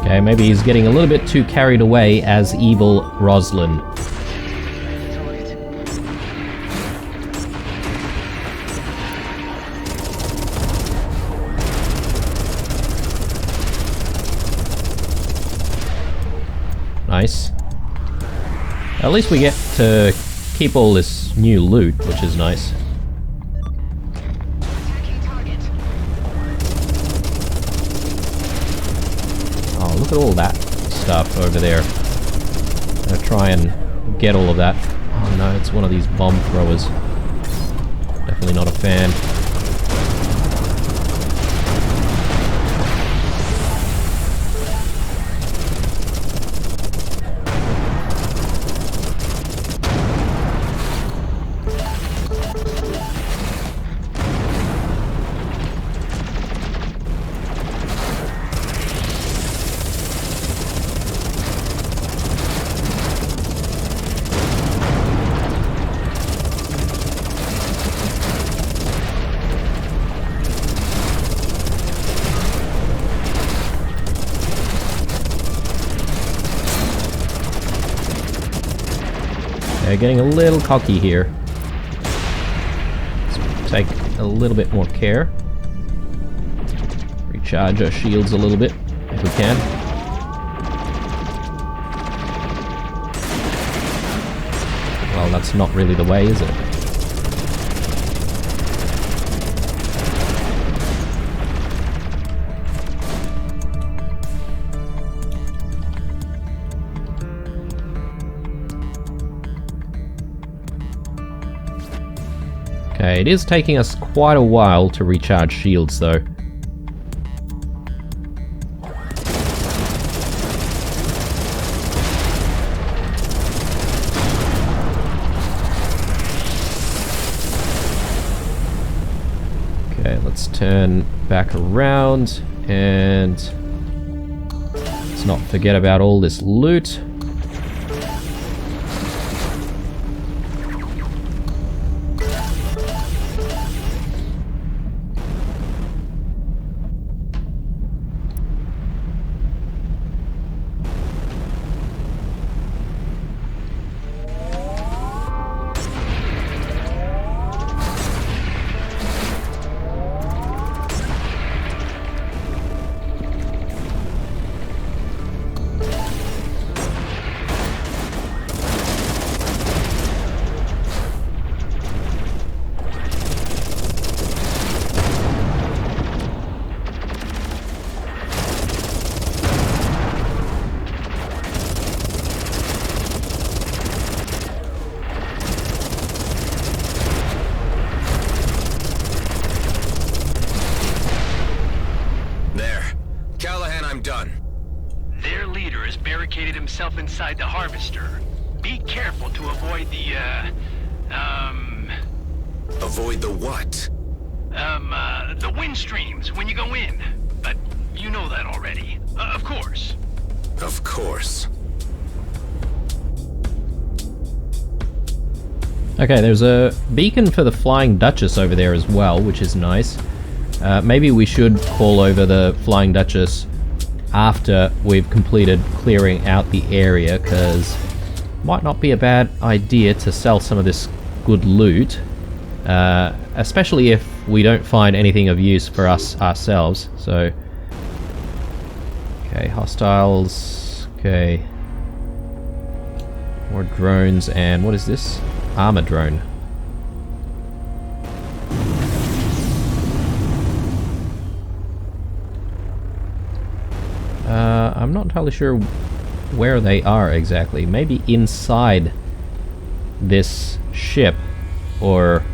Okay, maybe he's getting a little bit too carried away as evil Roslyn. Nice. At least we get to keep all this new loot, which is nice. Oh, look at all that stuff over there. I'm gonna try and get all of that. Oh no, it's one of these bomb throwers. Definitely not a fan. getting a little cocky here. Let's take a little bit more care. Recharge our shields a little bit, if we can. Well, that's not really the way, is it? Okay, it is taking us quite a while to recharge shields, though. Okay, let's turn back around, and let's not forget about all this loot. Inside the harvester. Be careful to avoid the, Avoid the what? The wind streams when you go in. But you know that already. Of course. Of course. Okay, there's a beacon for the Flying Duchess over there as well, which is nice. Maybe we should call over the Flying Duchess after we've completed clearing out the area, because might not be a bad idea to sell some of this good loot, especially if we don't find anything of use for us ourselves. So, okay, hostiles, okay, more drones, and what is this? Armor drone. I'm not entirely sure where they are exactly. Maybe inside this ship, or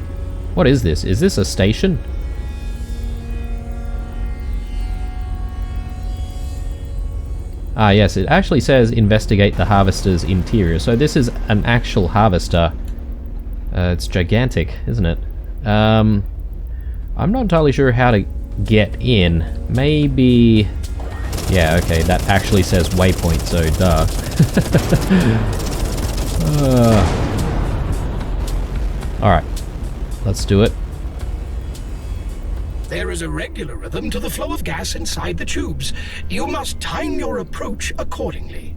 what is this? Is this a station? Ah yes, it actually says investigate the harvester's interior. So this is an actual harvester. It's gigantic, isn't it? I'm not entirely sure how to get in. Maybe... yeah, okay, that actually says waypoint, so duh. Alright, let's do it. There is a regular rhythm to the flow of gas inside the tubes. You must time your approach accordingly.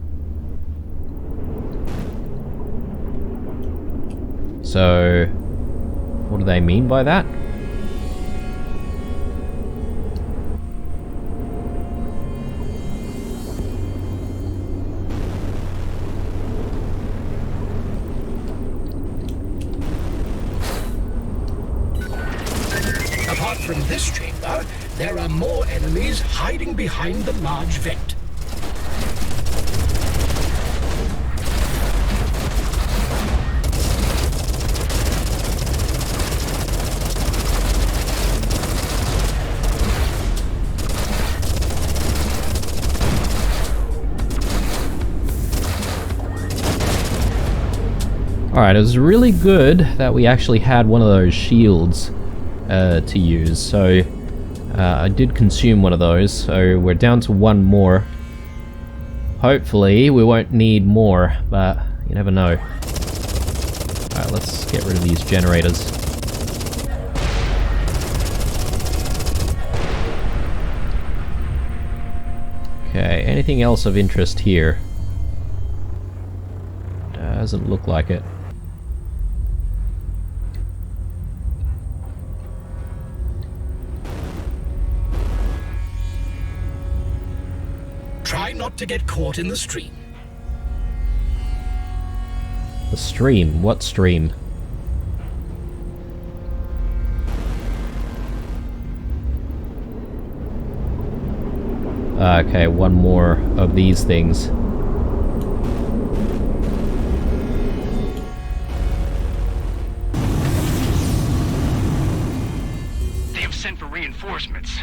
So, what do they mean by that? Apart from this chamber, there are more enemies hiding behind the large vent. Alright, it was really good that we actually had one of those shields to use, so I did consume one of those, so we're down to one more. Hopefully we won't need more, but you never know. Alright, let's get rid of these generators. Okay, anything else of interest here? Doesn't look like it. not to get caught in the stream. The stream? What stream? Okay, one more of these things. They have sent for reinforcements.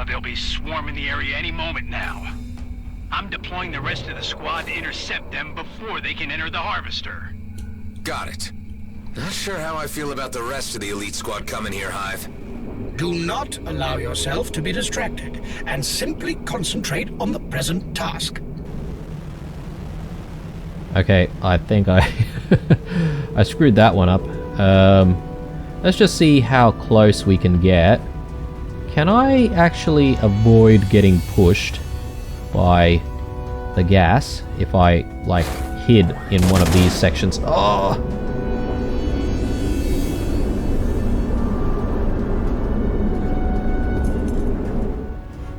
They'll be swarming the area any moment now. I'm deploying the rest of the squad to intercept them before they can enter the harvester. Got it. Not sure how I feel about the rest of the elite squad coming here, Hive. Do not allow yourself to be distracted, and simply concentrate on the present task. Okay, I think I I screwed that one up. Let's just see how close we can get. Can I actually avoid getting pushed by the gas if I, like, hid in one of these sections? Oh!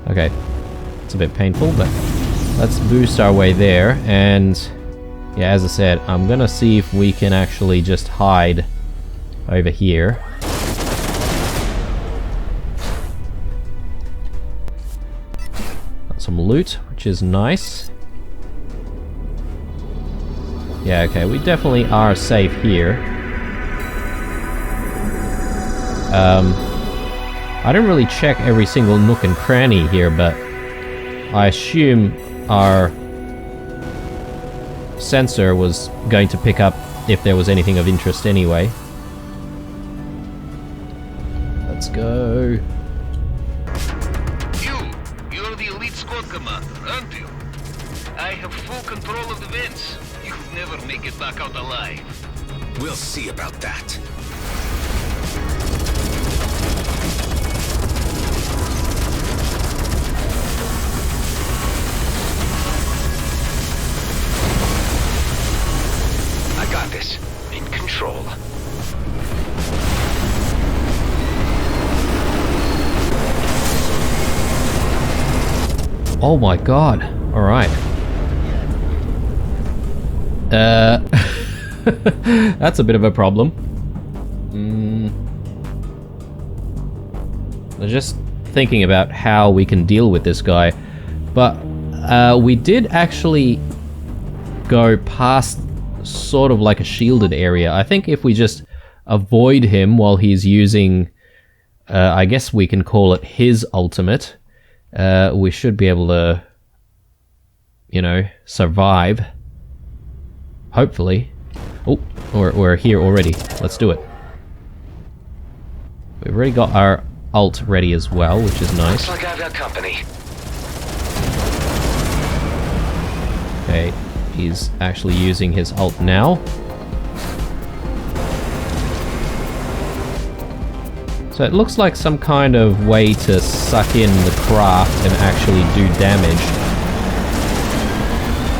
Okay, it's a bit painful, but let's boost our way there, and yeah, as I said, I'm gonna see if we can actually just hide over here. Got some loot, which is nice. Yeah, okay, we definitely are safe here. I didn't really check every single nook and cranny here, but I assume our sensor was going to pick up if there was anything of interest anyway. Let's go. You're the elite squad commander, aren't you? I have full control of the vents. You'll never make it back out alive. We'll see about that. Got this. In control. Oh my god. Alright. That's a bit of a problem. I'm just thinking about how we can deal with this guy. But we did actually go past sort of like a shielded area. I think if we just avoid him while he's using, I guess we can call it his ultimate, we should be able to, you know, survive. Hopefully. Oh, we're here already. Let's do it. We've already got our ult ready as well, which is nice. Looks like I've got company. Okay. He's actually using his ult now. So it looks like some kind of way to suck in the craft and actually do damage.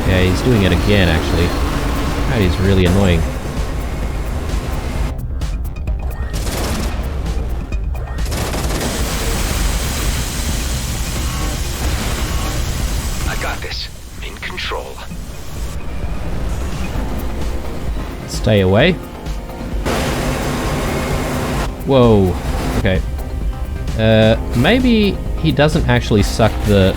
Yeah, he's doing it again, actually. That is really annoying. I got this. In control. Stay away. Whoa. Okay. Maybe he doesn't actually suck the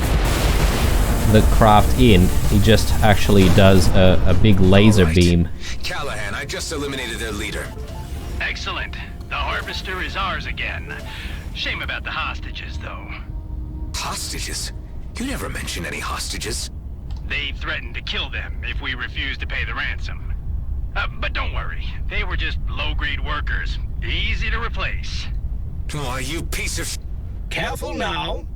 craft in. He just actually does a big laser beam. Callahan, I just eliminated their leader. Excellent. The harvester is ours again. Shame about the hostages, though. Hostages? You never mentioned any hostages. They threatened to kill them if we refused to pay the ransom. But don't worry, they were just low-grade workers. Easy to replace. Why, you piece of... Careful now.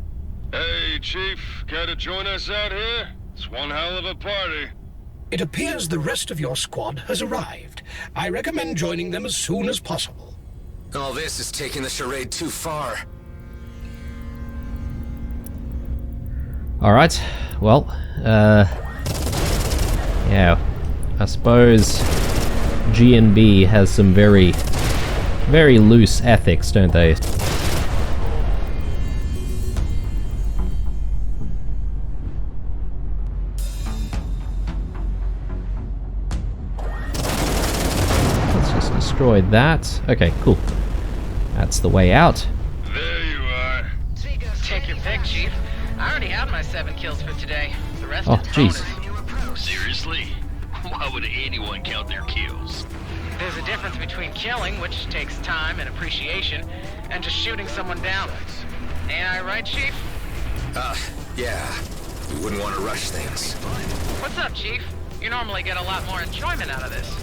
Hey, Chief, care to join us out here? It's one hell of a party. It appears the rest of your squad has arrived. I recommend joining them as soon as possible. All this is taking the charade too far. Alright, well, yeah, I suppose G&B has some very loose ethics, don't they? destroy that. Okay, cool. That's the way out. There you are. Take your pick, Chief. I already had my 7 kills for today. The rest Oh, is bonus. jeez. Seriously? Why would anyone count their kills? There's a difference between killing, which takes time and appreciation, and just shooting someone down. Ain't I right, Chief? Yeah. We wouldn't want to rush things. What's up, Chief? You normally get a lot more enjoyment out of this.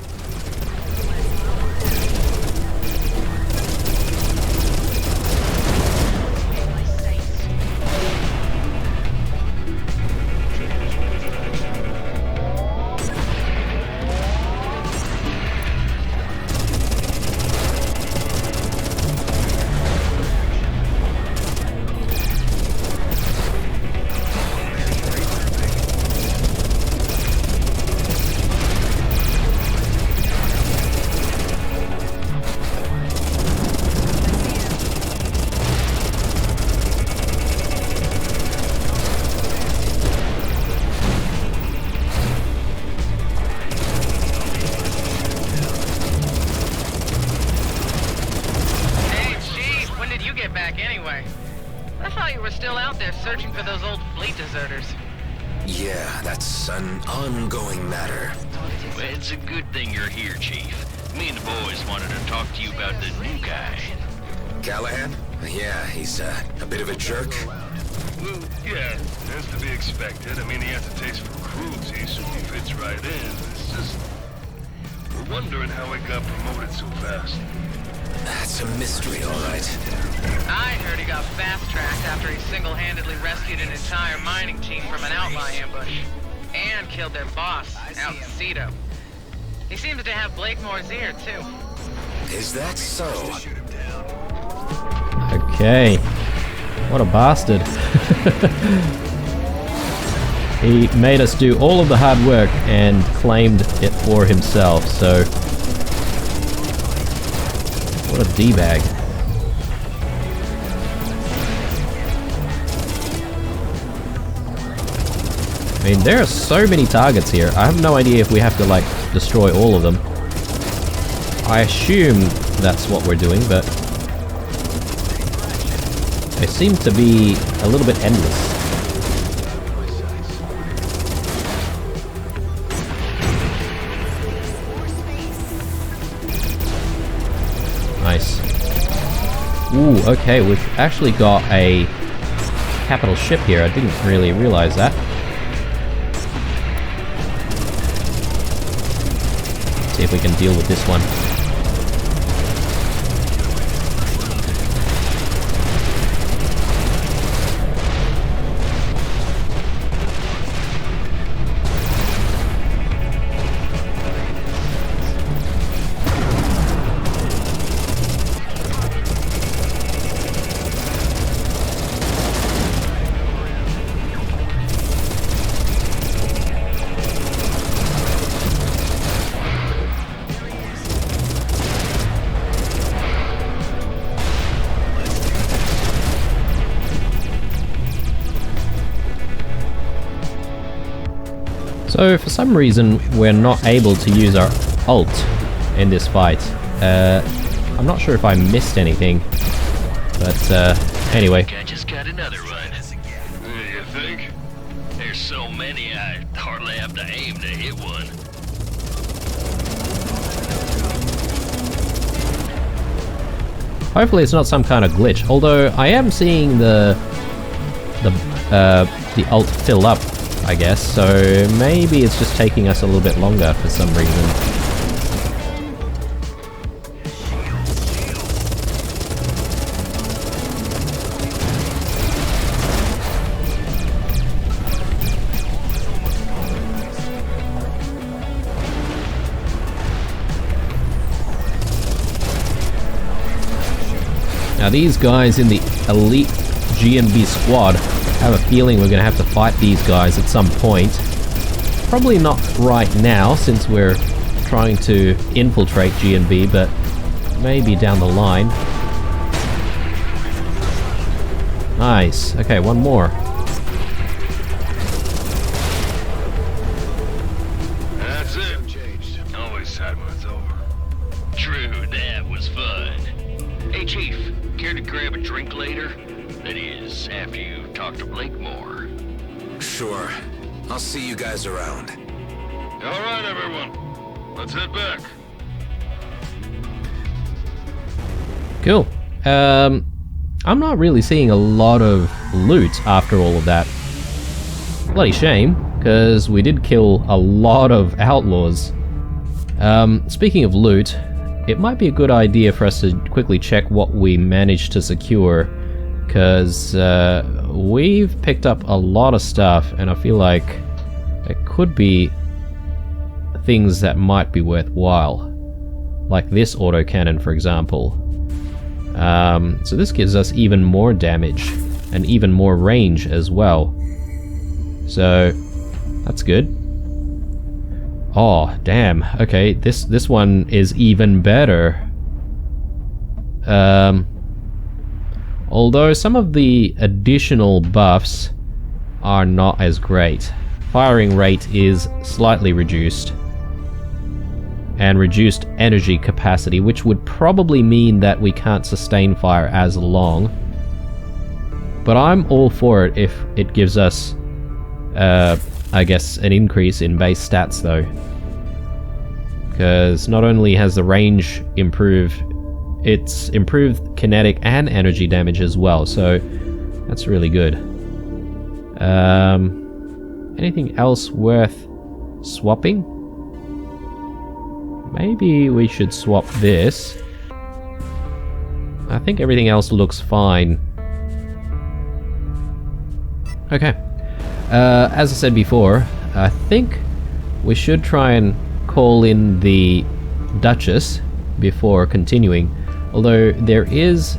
Searching for those old fleet deserters. Yeah, that's an ongoing matter. Well, it's a good thing you're here, Chief. Me and the boys wanted to talk to you about the new guy. Callahan? Yeah, he's a bit of a jerk. Well, yeah, that's to be expected. I mean, he has a taste for cruelty, so he fits right in. It's just... we're wondering how he got promoted so fast. That's a mystery, all right. I heard he got fast-tracked after he single-handedly rescued an entire mining team from an outlaw ambush. And killed their boss, out in Cedo. He seems to have Blakemore's ear, too. Is that so? Okay. What a bastard. He made us do all of the hard work and claimed it for himself, so... what a D-bag. I mean, there are so many targets here. I have no idea if we have to, like, destroy all of them. I assume that's what we're doing, but... they seem to be a little bit endless. Nice. Ooh, okay, we've actually got a capital ship here. I didn't really realize that. See if we can deal with this one. So for some reason we're not able to use our ult in this fight. I'm not sure if I missed anything, but anyway. I just got another one. You think? There's so many I hardly have to aim to hit one. Hopefully it's not some kind of glitch, although I am seeing the ult fill up, I guess, so maybe it's just taking us a little bit longer for some reason. Now these guys in the elite GNB squad, I have a feeling we're going to have to fight these guys at some point. Probably not right now, since we're trying to infiltrate GNB, but maybe down the line. Nice. Okay, one more. That's it. Always sad when it's over. True, Chief, care to grab a drink later? That is, after you talk to Blakemore. Sure. I'll see you guys around. All right, everyone. Let's head back. Cool. I'm not really seeing a lot of loot after all of that. Bloody shame, because we did kill a lot of outlaws. Speaking of loot, it might be a good idea for us to quickly check what we managed to secure, because we've picked up a lot of stuff, and I feel like there could be things that might be worthwhile. Like this autocannon, for example. So this gives us even more damage, and even more range as well. So, that's good. Oh, damn. Okay, this one is even better. Although some of the additional buffs are not as great. Firing rate is slightly reduced. And reduced energy capacity, which would probably mean that we can't sustain fire as long. But I'm all for it if it gives us, I guess, an increase in base stats though. Because not only has the range improved, it's improved kinetic and energy damage as well, so that's really good. Anything else worth swapping? Maybe we should swap this. I think everything else looks fine. Okay. As I said before, I think we should try and call in the Duchess before continuing. Although there is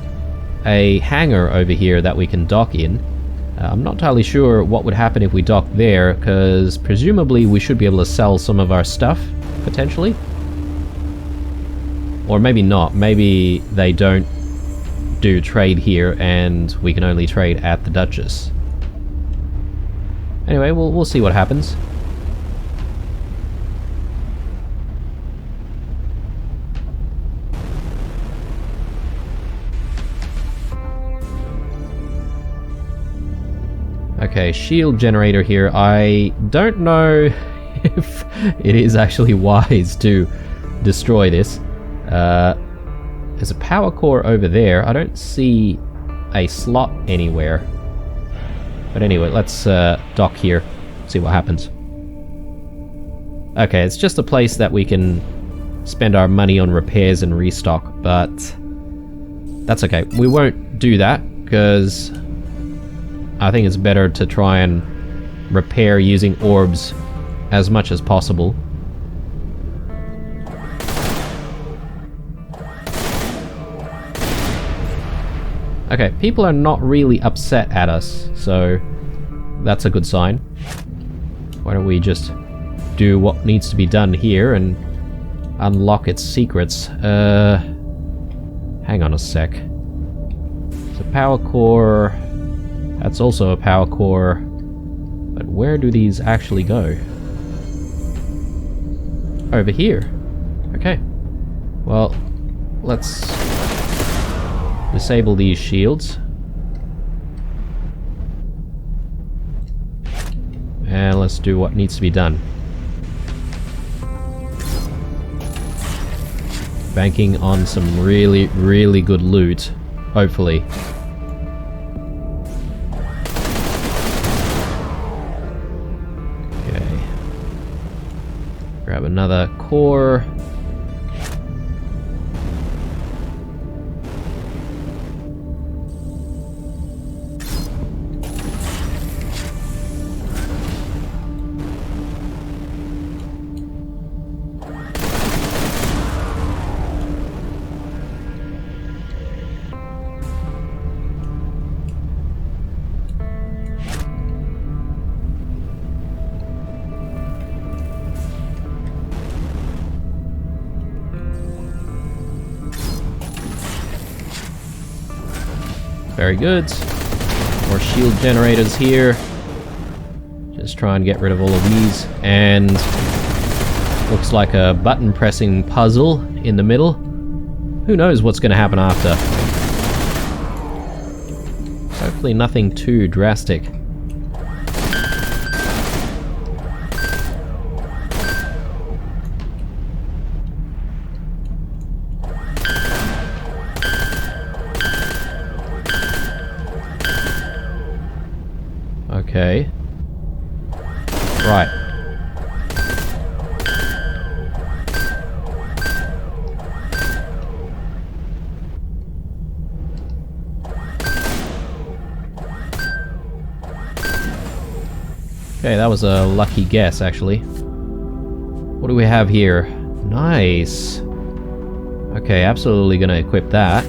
a hangar over here that we can dock in. I'm not entirely sure what would happen if we docked there, because presumably we should be able to sell some of our stuff, potentially. Or maybe not. Maybe they don't do trade here and we can only trade at the Duchess. Anyway, we'll see what happens. Okay, shield generator here. I don't know if it is actually wise to destroy this. There's a power core over there. I don't see a slot anywhere. But anyway, let's dock here, see what happens. Okay, it's just a place that we can spend our money on repairs and restock, but that's okay. We won't do that, because I think it's better to try and repair using orbs as much as possible. Okay, people are not really upset at us, so that's a good sign. Why don't we just do what needs to be done here and unlock its secrets? Hang on a sec. It's a power core. That's also a power core. But where do these actually go? Over here. Okay. Well, let's disable these shields. And let's do what needs to be done. Banking on some really, really good loot, hopefully. Okay. Grab another core. Very good. More shield generators here. Just try and get rid of all of these. And looks like a button pressing puzzle in the middle. Who knows what's going to happen after. Hopefully nothing too drastic. Okay. Right. Okay, that was a lucky guess, actually. What do we have here? Nice. Okay, absolutely gonna equip that.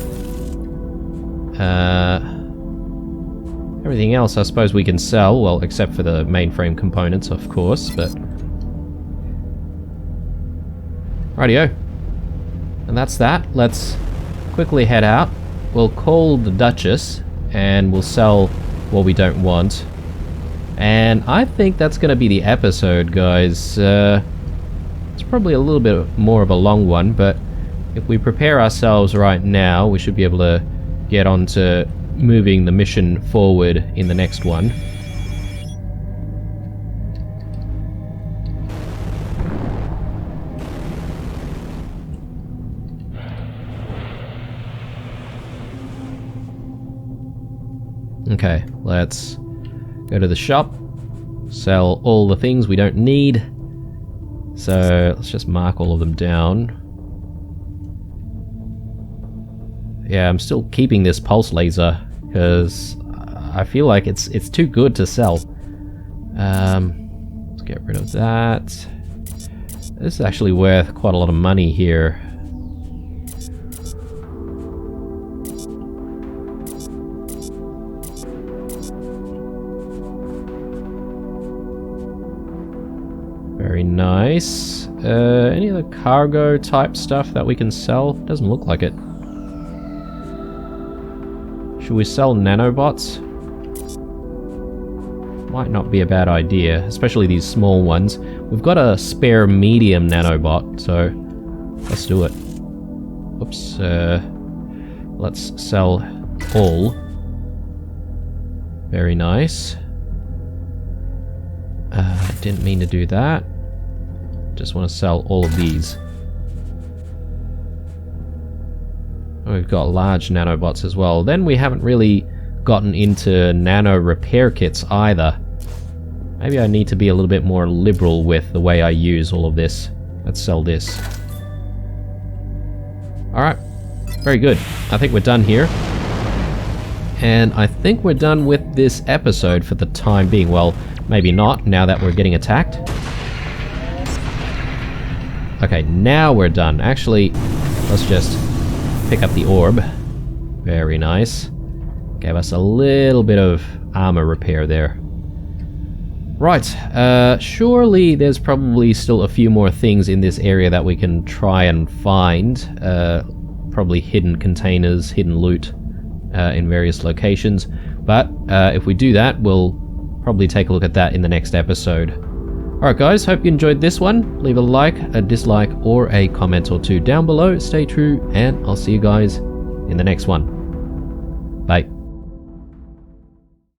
Everything else I suppose we can sell, well, except for the mainframe components, of course, but... Rightio. And that's that. Let's quickly head out. We'll call the Duchess, and we'll sell what we don't want. And I think that's going to be the episode, guys. It's probably a little bit more of a long one, but if we prepare ourselves right now, we should be able to get on to moving the mission forward in the next one. Okay, let's go to the shop, sell all the things we don't need. So let's just mark all of them down. Yeah, I'm still keeping this pulse laser because I feel like it's too good to sell. Let's get rid of that. This is actually worth quite a lot of money here. Very nice. Any other cargo type stuff that we can sell? Doesn't look like it. Should we sell nanobots? Might not be a bad idea, especially these small ones. We've got a spare medium nanobot, so let's do it. Oops. Let's sell all. Very nice. Didn't mean to do that. Just want to sell all of these. We've got large nanobots as well. Then we haven't really gotten into nano repair kits either. Maybe I need to be a little bit more liberal with the way I use all of this. Let's sell this. Alright, very good. I think we're done here. And I think we're done with this episode for the time being. Well, maybe not, now that we're getting attacked. Okay, now we're done. Actually, let's just pick up the orb. Very nice. Gave us a little bit of armor repair there. Right, surely there's probably still a few more things in this area that we can try and find. Probably hidden containers, hidden loot in various locations. But if we do that, we'll probably take a look at that in the next episode. Alright guys, hope you enjoyed this one. Leave a like, a dislike, or a comment or two down below. Stay true, and I'll see you guys in the next one. Bye.